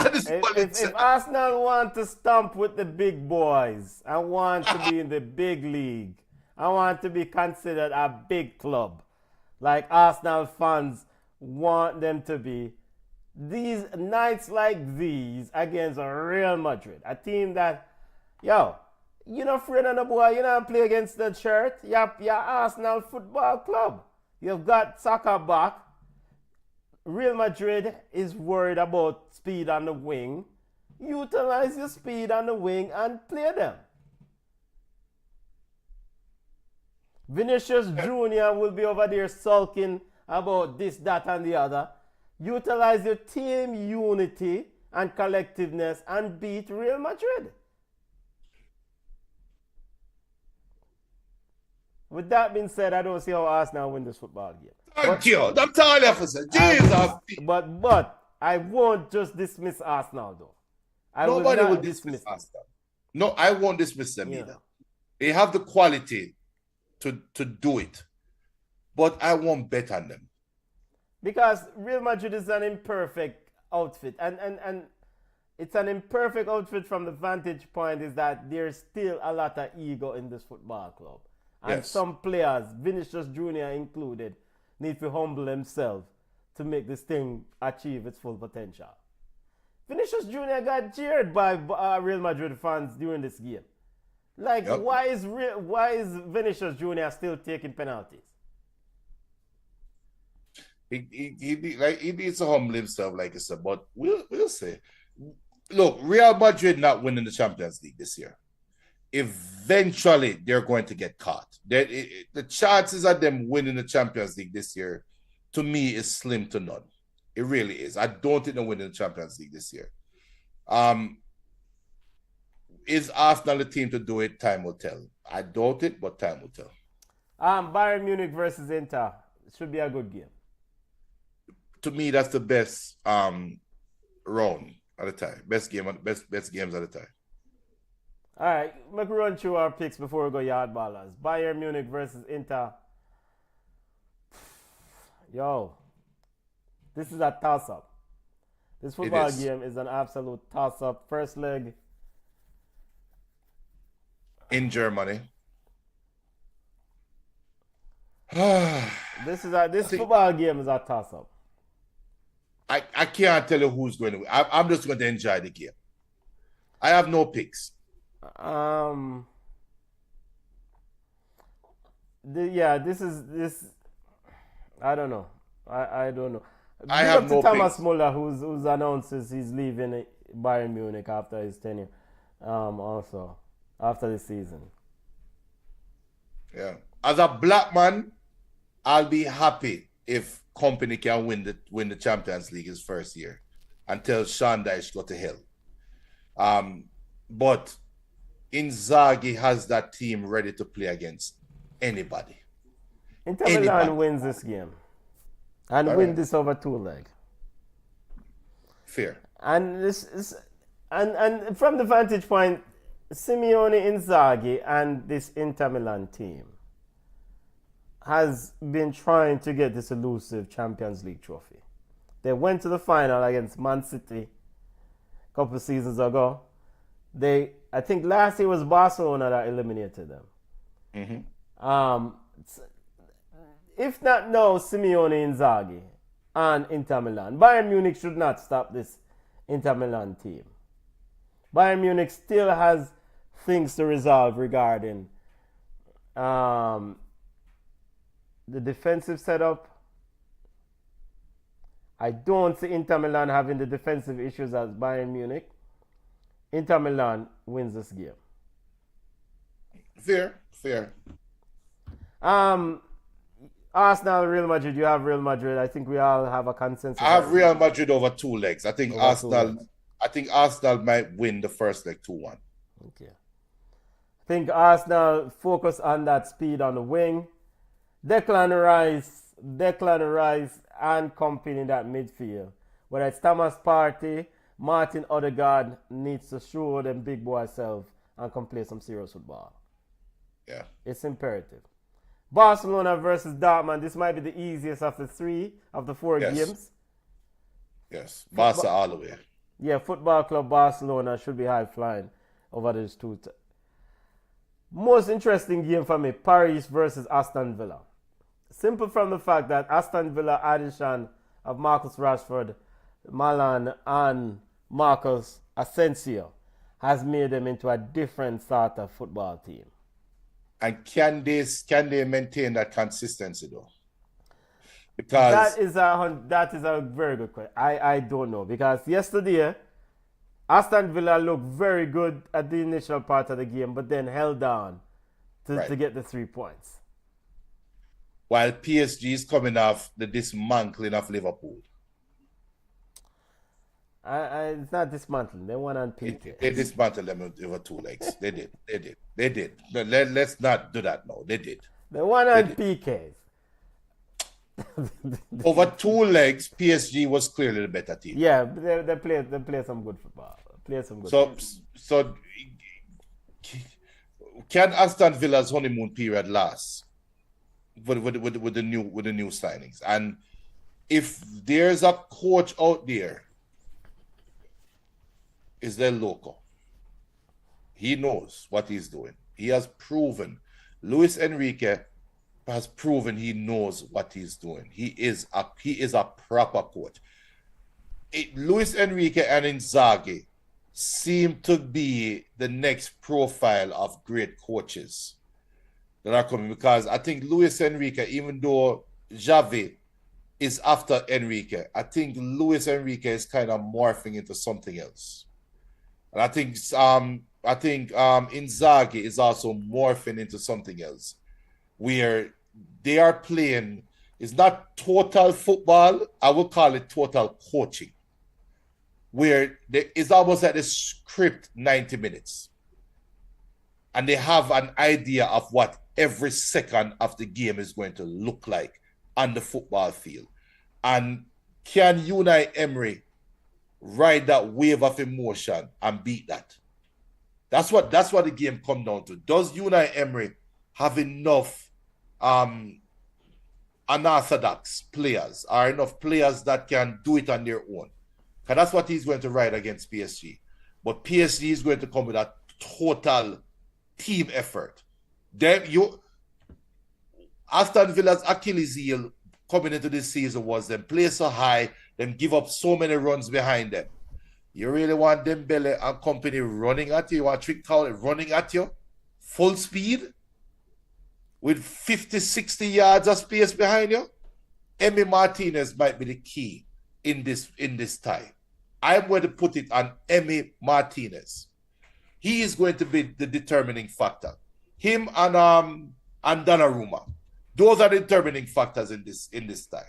if Arsenal want to stomp with the big boys and want to be in the big league, I want to be considered a big club, like Arsenal fans want them to be. These nights like these against Real Madrid, a team that, you're not afraid of the boy, you don't play against the shirt, you're Arsenal Football Club. You've got soccer back. Real Madrid is worried about speed on the wing. Utilize your speed on the wing and play them. Vinicius Jr. will be over there sulking about this, that, and the other. Utilize your team unity and collectiveness and beat Real Madrid. With that being said, I don't see how Arsenal win this football game. Thank you. That's all I have to say. Jesus. But I won't just dismiss Arsenal, though. Nobody will dismiss Arsenal. No, I won't dismiss them either. They have the quality to do it. But I won't bet on them. Because Real Madrid is an imperfect outfit. And it's an imperfect outfit from the vantage point is that there's still a lot of ego in this football club. And some players, Vinicius Jr. included, need to humble themselves to make this thing achieve its full potential. Vinicius Jr. got jeered by Real Madrid fans during this game. Why is Vinicius Jr. still taking penalties? He needs to humble himself, like I said, but we'll see. Look, Real Madrid not winning the Champions League this year. Eventually, they're going to get caught. The chances of them winning the Champions League this year, to me, is slim to none. It really is. I don't think they're winning the Champions League this year. Is Arsenal the team to do it? Time will tell. I doubt it, but time will tell. Bayern Munich versus Inter. It should be a good game. To me, that's the best round at the time. Best games at the time. All right, let's run through our picks before we go yard ballers. Bayern Munich versus Inter. Yo, this is a toss-up. This football game is an absolute toss-up. First leg. In Germany. This football game is a toss-up. I can't tell you who's going to win. I'm just going to enjoy the game. I have no picks. This. I don't know. I don't know. I have no Thomas picks. Muller, who's announces he's leaving Bayern Munich after his tenure. Also, after this season. Yeah. As a black man, I'll be happy if Company can win the Champions League his first year until Sean Dyche go to hell. But Inzaghi has that team ready to play against anybody. Inter Milan wins this game and win this over 2 leg. Fair. And this is, and from the vantage point, Simeone Inzaghi and this Inter Milan team has been trying to get this elusive Champions League trophy. They went to the final against Man City a couple of seasons ago. I think last year was Barcelona that eliminated them. Mm-hmm. If not now, Simeone Inzaghi and Inter Milan. Bayern Munich should not stop this Inter Milan team. Bayern Munich still has things to resolve regarding the defensive setup. I don't see Inter Milan having the defensive issues as Bayern Munich. Inter Milan wins this game. Fair. Arsenal, Real Madrid. You have Real Madrid. I think we all have a consensus. I have Real Madrid over 2 legs. I think Arsenal might win the first leg 2-1. Okay. I think Arsenal focus on that speed on the wing. Declan Rice and company in that midfield. Whether it's Thomas Partey, Martin Odegaard needs to show them big boy self and can play some serious football. Yeah. It's imperative. Barcelona versus Dortmund. This might be the easiest of the 4 games. Yes. Barca all the way. Yeah, Football Club Barcelona should be high flying over these two. Most interesting game for me, Paris versus Aston Villa. Simple from the fact that Aston Villa addition of Marcus Rashford, Malan, and Marcus Asensio has made them into a different sort of football team. And can they maintain that consistency though? Because that is a very good question. I don't know, because yesterday Aston Villa looked very good at the initial part of the game, but then held on to get the 3 points. While PSG is coming off the dismantling of Liverpool. It's not dismantling. They won on PK. They dismantled them over 2 legs. They did. Let's not do that now. They did. They won on PKs. Over 2 legs, PSG was clearly the better team. Yeah, they play some good football. So can Aston Villa's honeymoon period last with the new signings? And if there's a coach out there, is there local? He knows what he's doing. He has proven. Luis Enrique has proven he knows what he's doing. He is a proper coach. Luis Enrique and Inzaghi seem to be the next profile of great coaches that are coming, because I think Luis Enrique, even though Xavi is after Enrique, I think Luis Enrique is kind of morphing into something else. And I think Inzaghi is also morphing into something else, where they are playing, it's not total football, I would call it total coaching, where it's almost like a script 90 minutes. And they have an idea of what every second of the game is going to look like on the football field. And can Unai Emery ride that wave of emotion and beat that? That's what the game comes down to. Does Unai Emery have enough unorthodox players, or enough players that can do it on their own? Because that's what he's going to ride against PSG. But PSG is going to come with a total team effort. Aston Villa's Achilles heel coming into this season was them play so high, them give up so many runs behind them. You really want Dembele and company running at you? You want Trick Tower running at you? Full speed? With 50, 60 yards of space behind you? Emi Martinez might be the key in this tie. I'm going to put it on Emi Martinez. He is going to be the determining factor. Him and Donnarumma. Those are the determining factors in this time.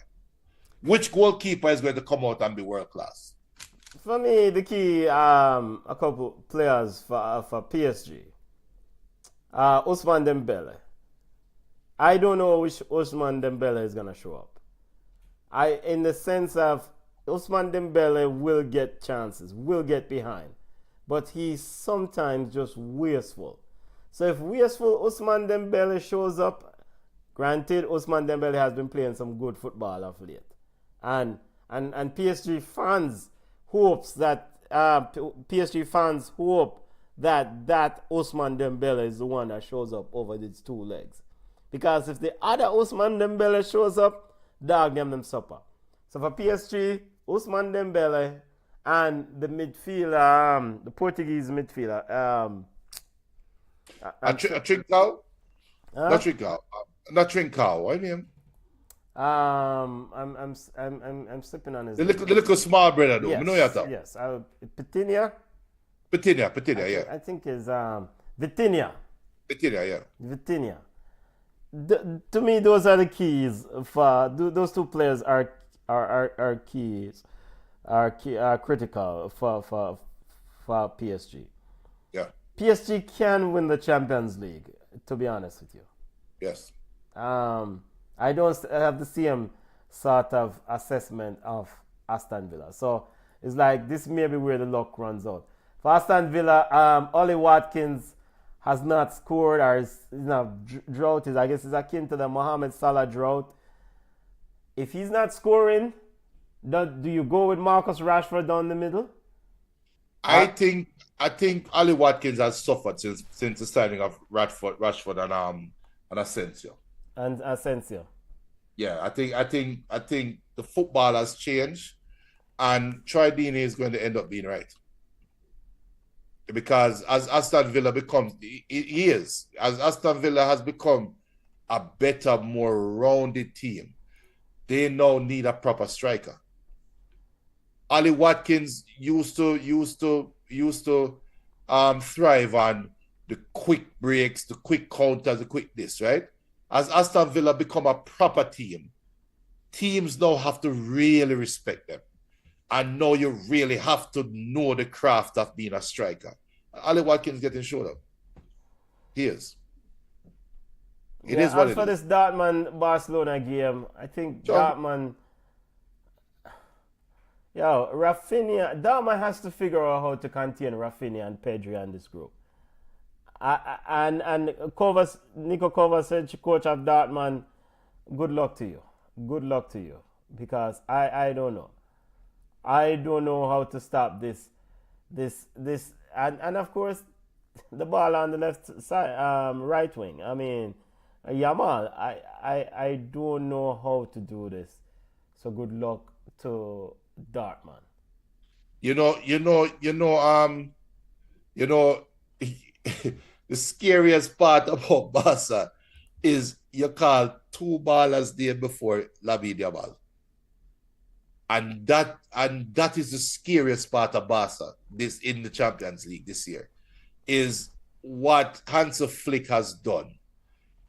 Which goalkeeper is going to come out and be world class? For me, the key, a couple players for PSG. Ousmane Dembele. I don't know which Ousmane Dembele is gonna show up. In the sense of Ousmane Dembele will get chances, will get behind, but he's sometimes just wasteful. So if wasteful Ousmane Dembele shows up, granted Ousmane Dembele has been playing some good football of late, and PSG fans hopes that PSG fans hope that Ousmane Dembele is the one that shows up over these two legs. Because if the other Ousmane Dembele shows up, dog them supper. So for PSG, Ousmane Dembele and the midfielder, the Portuguese midfielder, Trincao? Not Trincao. Not Trincao. What name? I'm slipping on his the little small brother though. Yes, I know you're talking. yes. Petinia, yeah. I think is Vitinha. Petinia, yeah. Vitinha. To me, those are the keys for those two players are keys, are critical for PSG. Yeah. PSG can win the Champions League. To be honest with you. Yes. I don't have the same sort of assessment of Aston Villa. So it's like this may be where the luck runs out. For Aston Villa, Ollie Watkins has not scored, or is drought. I guess is akin to the Mohamed Salah drought. If he's not scoring, do you go with Marcus Rashford down the middle? I think Ollie Watkins has suffered since the signing of Rashford and Asensio. And Asensio. Yeah, I think the football has changed, and Troy Deeney is going to end up being right. Because as Aston Villa becomes, as Aston Villa has become a better, more rounded team, they now need a proper striker. Ollie Watkins used to thrive on the quick breaks, the quick counters, the quick this, right? As Aston Villa become a proper team, teams now have to really respect them. And now you really have to know the craft of being a striker. Ollie Watkins getting showed up. He is. It is what it is. For this Dortmund-Barcelona game, I think Dortmund... Dortmund has to figure out how to contain Rafinha and Pedri and this group. And Nico Kovacic, coach of Dortmund, good luck to you. Good luck to you. Because I don't know. I don't know how to stop this. And of course, the ball on the left side, right wing. I mean, Yamal, I don't know how to do this. So good luck to Dortmund. The scariest part about Barca is you call two ballers there before Lamine Yamal. And that is the scariest part of Barca this in the Champions League this year, is what Hansi Flick has done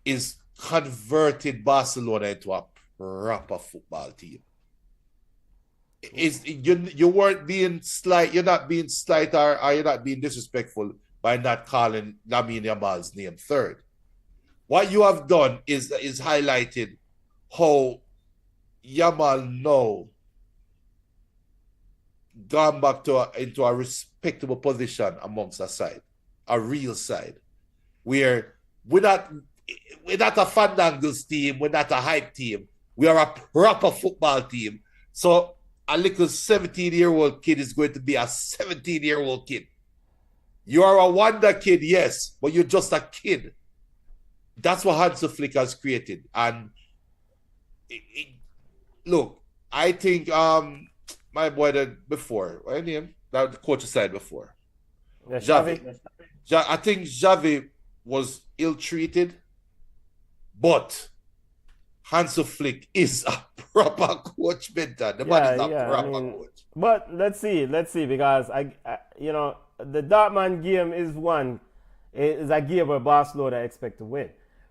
is converted Barcelona into a proper football team. You weren't being slight, you're not being slight or you're not being disrespectful by not calling Lamine Yamal's name third. What you have done is highlighted how Yamal now gone back into a respectable position amongst a side, a real side, where we're not a Fandangles team, we're not a hype team, we are a proper football team. So a little 17-year-old kid is going to be a 17-year-old kid. You are a wonder kid, yes, but you're just a kid. That's what Hansi Flick has created. And look, I think my boy that before, what's his name? That the coach said before. Yeah, Xavi. I think Xavi was ill-treated, but Hansi Flick is a proper coach, mentor. The man is a proper coach. But let's see, because I the Dortmund game is a game where Barcelona expect to win.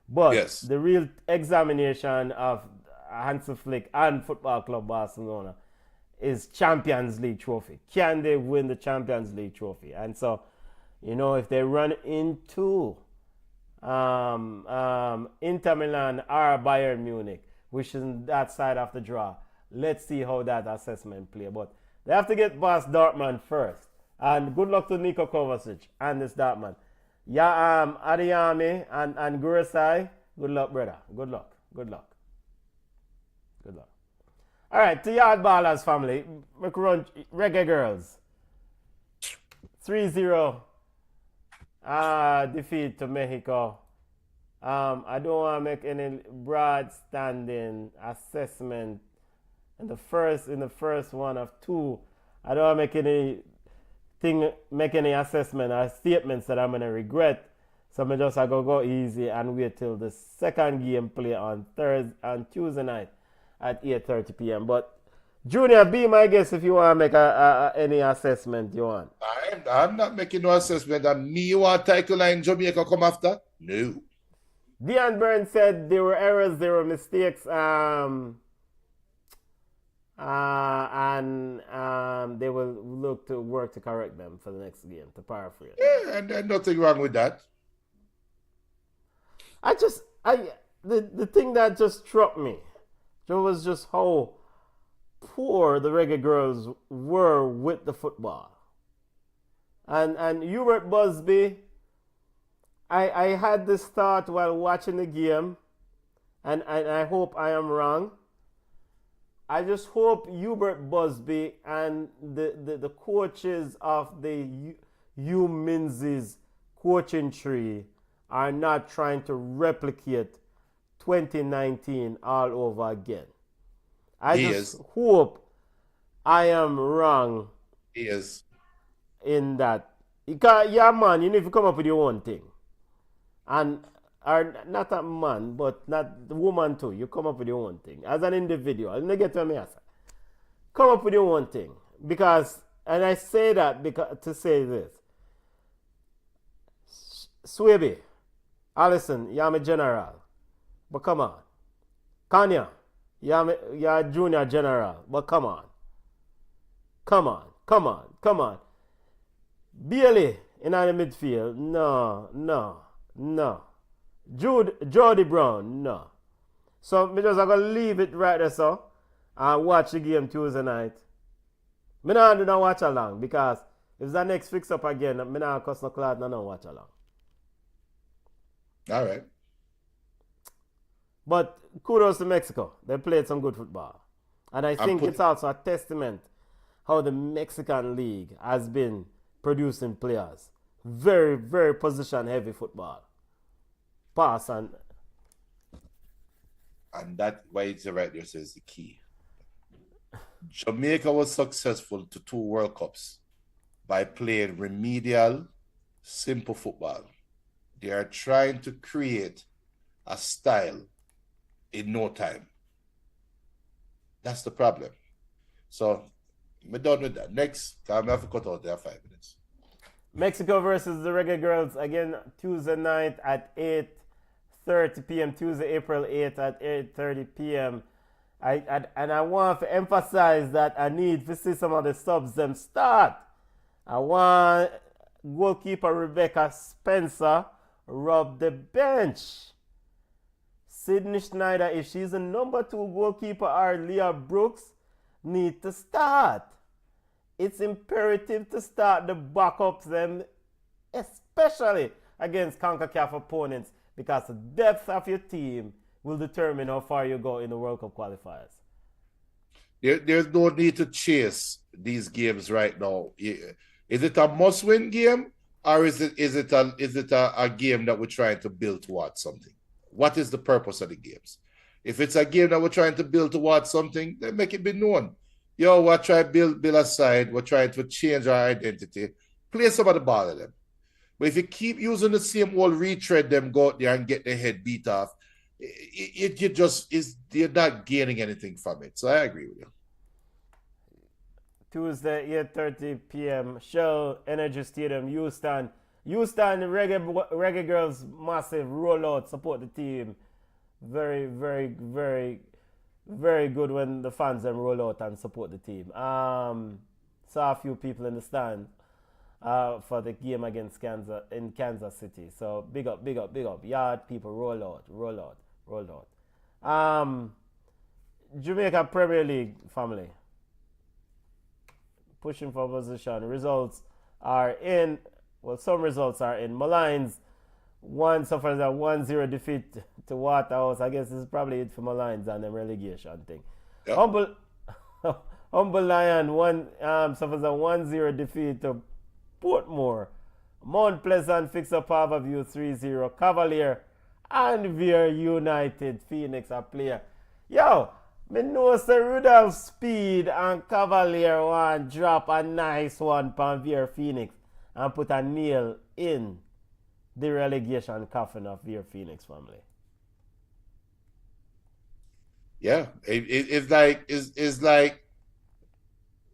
But Yes. the real examination of Hansi Flick and Football Club Barcelona is Champions League trophy. Can they win the Champions League trophy? And so, if they run into Inter Milan or Bayern Munich, which is that side of the draw, let's see how that assessment play. But they have to get past Dortmund first. And good luck to Niko Kovacic and this Dortmund. Yeah, Adiyami and Gurasai, good luck, brother. Good luck. Good luck. Good luck. All right, to Yard Ballers family, we can run Reggae Girls. 3-0 defeat to Mexico. I don't want to make any broad standing assessment in the first one of two. I don't want to make any assessment or statements that I'm gonna regret. So I'm just go easy and wait till the second game play on Tuesday night at 8:30 p.m. But Junior, be my guest if you want to make any assessment you want. I'm not making no assessment. And me want tackle line Jamaica come after? No. Dean Burns said there were errors, there were mistakes, and they will look to work to correct them for the next game, to paraphrase. Yeah, and nothing wrong with that. The thing that just struck me was just how poor the Reggae Girls were with the football. And Hubert Busby, I had this thought while watching the game, and I hope I am wrong. I just hope Hubert Busby and the coaches of the Hugh Minz's coaching tree are not trying to replicate 2019 all over again. I hope I am wrong. He is. In that. Yeah, man, you need to come up with your own thing. And or not a man, but not the woman too. You come up with your own thing. As an individual. And get to me. Come up with your own thing. Because, and I say that because to say this. Swaby, Allison, you're my general. But come on. Kanya, you're a junior general. But come on. Come on. Bailey in the midfield. No. Jody Brown, no. So me just going to leave it right there so and watch the game Tuesday night. Me not do not watch along because if the next fix up again, me not cost no cloud, no watch along. All right. But kudos to Mexico. They played some good football. And I think it's also a testament how the Mexican League has been producing players. Very, very position heavy football. Pass and that why it's right there says the key. Jamaica was successful to 2 World Cups by playing remedial, simple football. They are trying to create a style in no time. That's the problem. So we're done with that. Next, time I have to cut out there 5 minutes. Mexico versus the Reggae Girls again Tuesday night at 8:30 p.m. Tuesday, April 8th at 8:30 p.m. I want to emphasize that I need to see some of the subs them start. I want goalkeeper Rebecca Spencer rub the bench. Sydney Schneider, if she's the number 2 goalkeeper, or Leah Brooks need to start. It's imperative to start the backups them, especially against CONCACAF opponents, because the depth of your team will determine how far you go in the World Cup qualifiers. There's no need to chase these games right now. Is it a must-win game, or is it a game that we're trying to build towards something? What is the purpose of the games? If it's a game that we're trying to build towards something, then make it be known. We're trying to build a side. We're trying to change our identity. Play some of the ball of them. But if you keep using the same old retread them, go out there and get their head beat off, you're not gaining anything from it. So I agree with you. Tuesday, 8:30 p.m. Shell Energy Stadium, Houston. Houston, Reggae Girls, massive rollout, support the team. Very, very, very, very good when the fans them roll out and support the team. Saw a few people in the stand for the game against Kansas City. So big up, big up, big up. Yard people roll out, roll out, roll out. Jamaica Premier League family pushing for position. Results are in. Well, some results are in. Malines one suffers a 1-0 defeat to Waterhouse. I guess this is probably it for Malines and the relegation thing. Yep. Humble Lion suffers a 1-0 defeat to Portmore. Mount Pleasant fix up Harborview 3-0. Cavalier and Veer United. Phoenix a player. Yo, me know Sir Rudolph Speed and Cavalier want drop a nice one from Veer Phoenix and put a nail in the relegation coffin of Veer Phoenix family. Yeah, it's like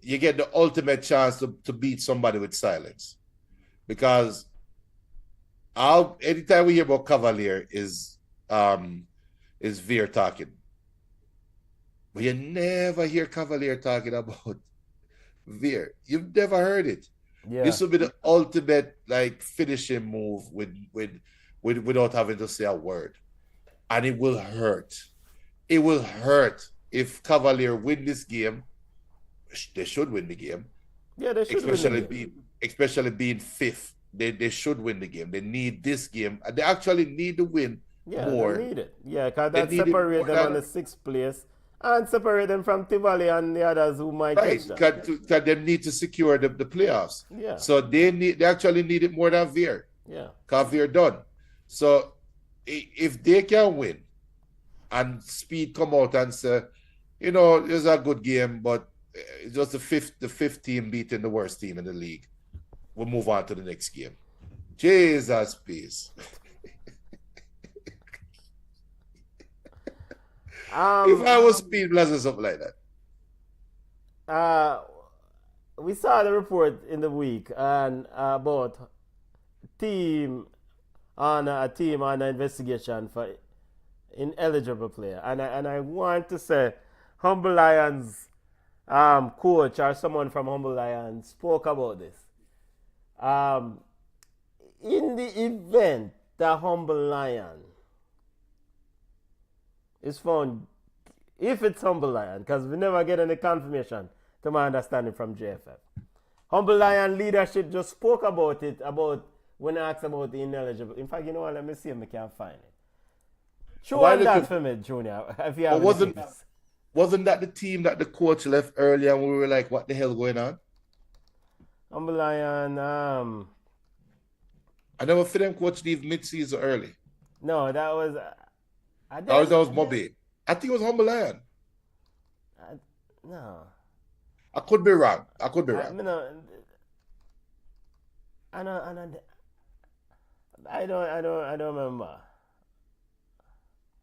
you get the ultimate chance to beat somebody with silence, because anytime we hear about Cavalier is Veer talking, but you never hear Cavalier talking about Veer. You've never heard it. Yeah. This will be the ultimate like finishing move without having to say a word, and it will hurt. It will hurt if Cavalier win this game. They should win the game. Yeah, they should especially being fifth. They should win the game. They need this game. They actually need to win more. They need it. Yeah, because that separate them on the 6th place and separate them from Tivoli and the others who might catch them. Because they need to secure the playoffs. Yeah. So they actually need it more than Veer. Yeah. Because Veer done. So if they can win and Speed come out and say, you know, it was a good game, but it's just the fifth team beating the worst team in the league, we'll move on to the next game. Jesus, please. If I was Speed Blazer, something like that. We saw the report in the week and about a team on an investigation for ineligible player, and I want to say Humble Lions coach or someone from Humble Lions spoke about this. In the event that Humble Lion is found, if it's Humble Lion, because we never get any confirmation to my understanding from JFF. Humble Lion leadership just spoke about it, about when asked about the ineligible. In fact, you know what, let me see if I can find it. Show that for me, Junior, if you have Wasn't that the team that the coach left early and we were like, what the hell going on? Humble Lion, I never feel them coach leave mid-season early. No, that was... that was Moby. I think it was Humble Lion. No. I could be wrong. I don't remember.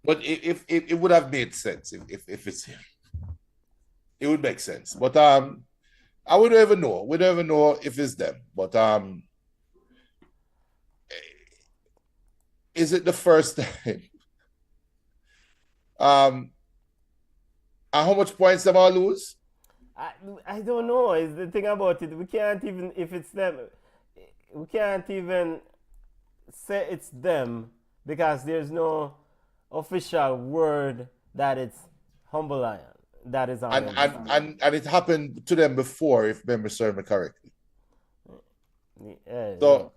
But if it would have made sense if it's him. It would make sense. But I would never know. We never know if it's them. But is it the first time? And how much points am I lose? I don't know. Is the thing about it. We can't even, if it's them, we can't even say it's them because there's no official word that it's Humble Lion. That is on and it happened to them before, if memory serves me correctly. So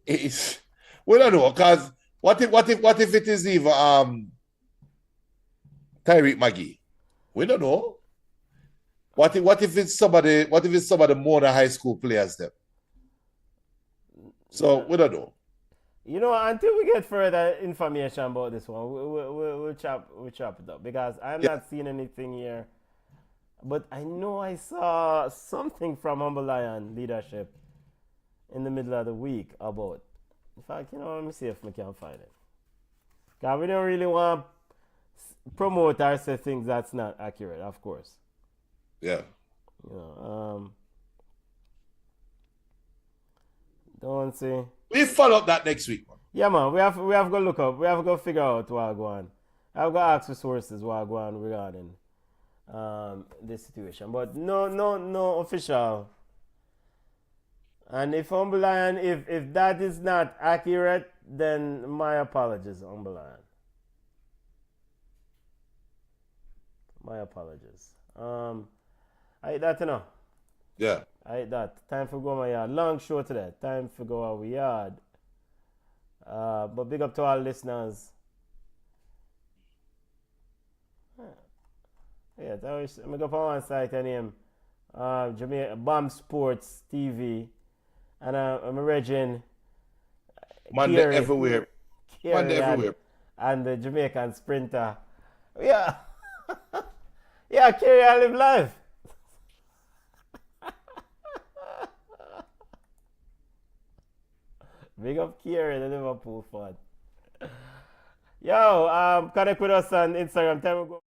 it's we don't know, because what if it is even Tyreek Magee? We don't know. What if it's somebody more than high school players them? So we don't know. You know, until we get further information about this one, we'll chop it up, because I'm not seeing anything here. But I know I saw something from Humble Lion leadership in the middle of the week about. In fact, you know, let me see if we can find it. Because we don't really want to promote or say things that's not accurate, of course. Yeah. You know, don't see. We follow up that next week, man. Yeah, man, we have to go look up. We have to go figure out what go on. I've got to ask for sources what go on regarding this situation. But no official. And if Humble Lion, if that is not accurate, then my apologies, Humble Lion. My apologies. I hate that, you know. Yeah. I hate that. Time for go my yard. Long show today. Time for go our yard. But big up to all listeners. Yeah, I'm go on one site and name Jamaica Bomb Sports TV. And I'm a Regin. Monday everywhere. Monday everywhere. And the Jamaican sprinter. Yeah. Yeah, Kerry, I live life. Big up Kerry, the Liverpool fan. Yo, connect with us on Instagram. Time we go.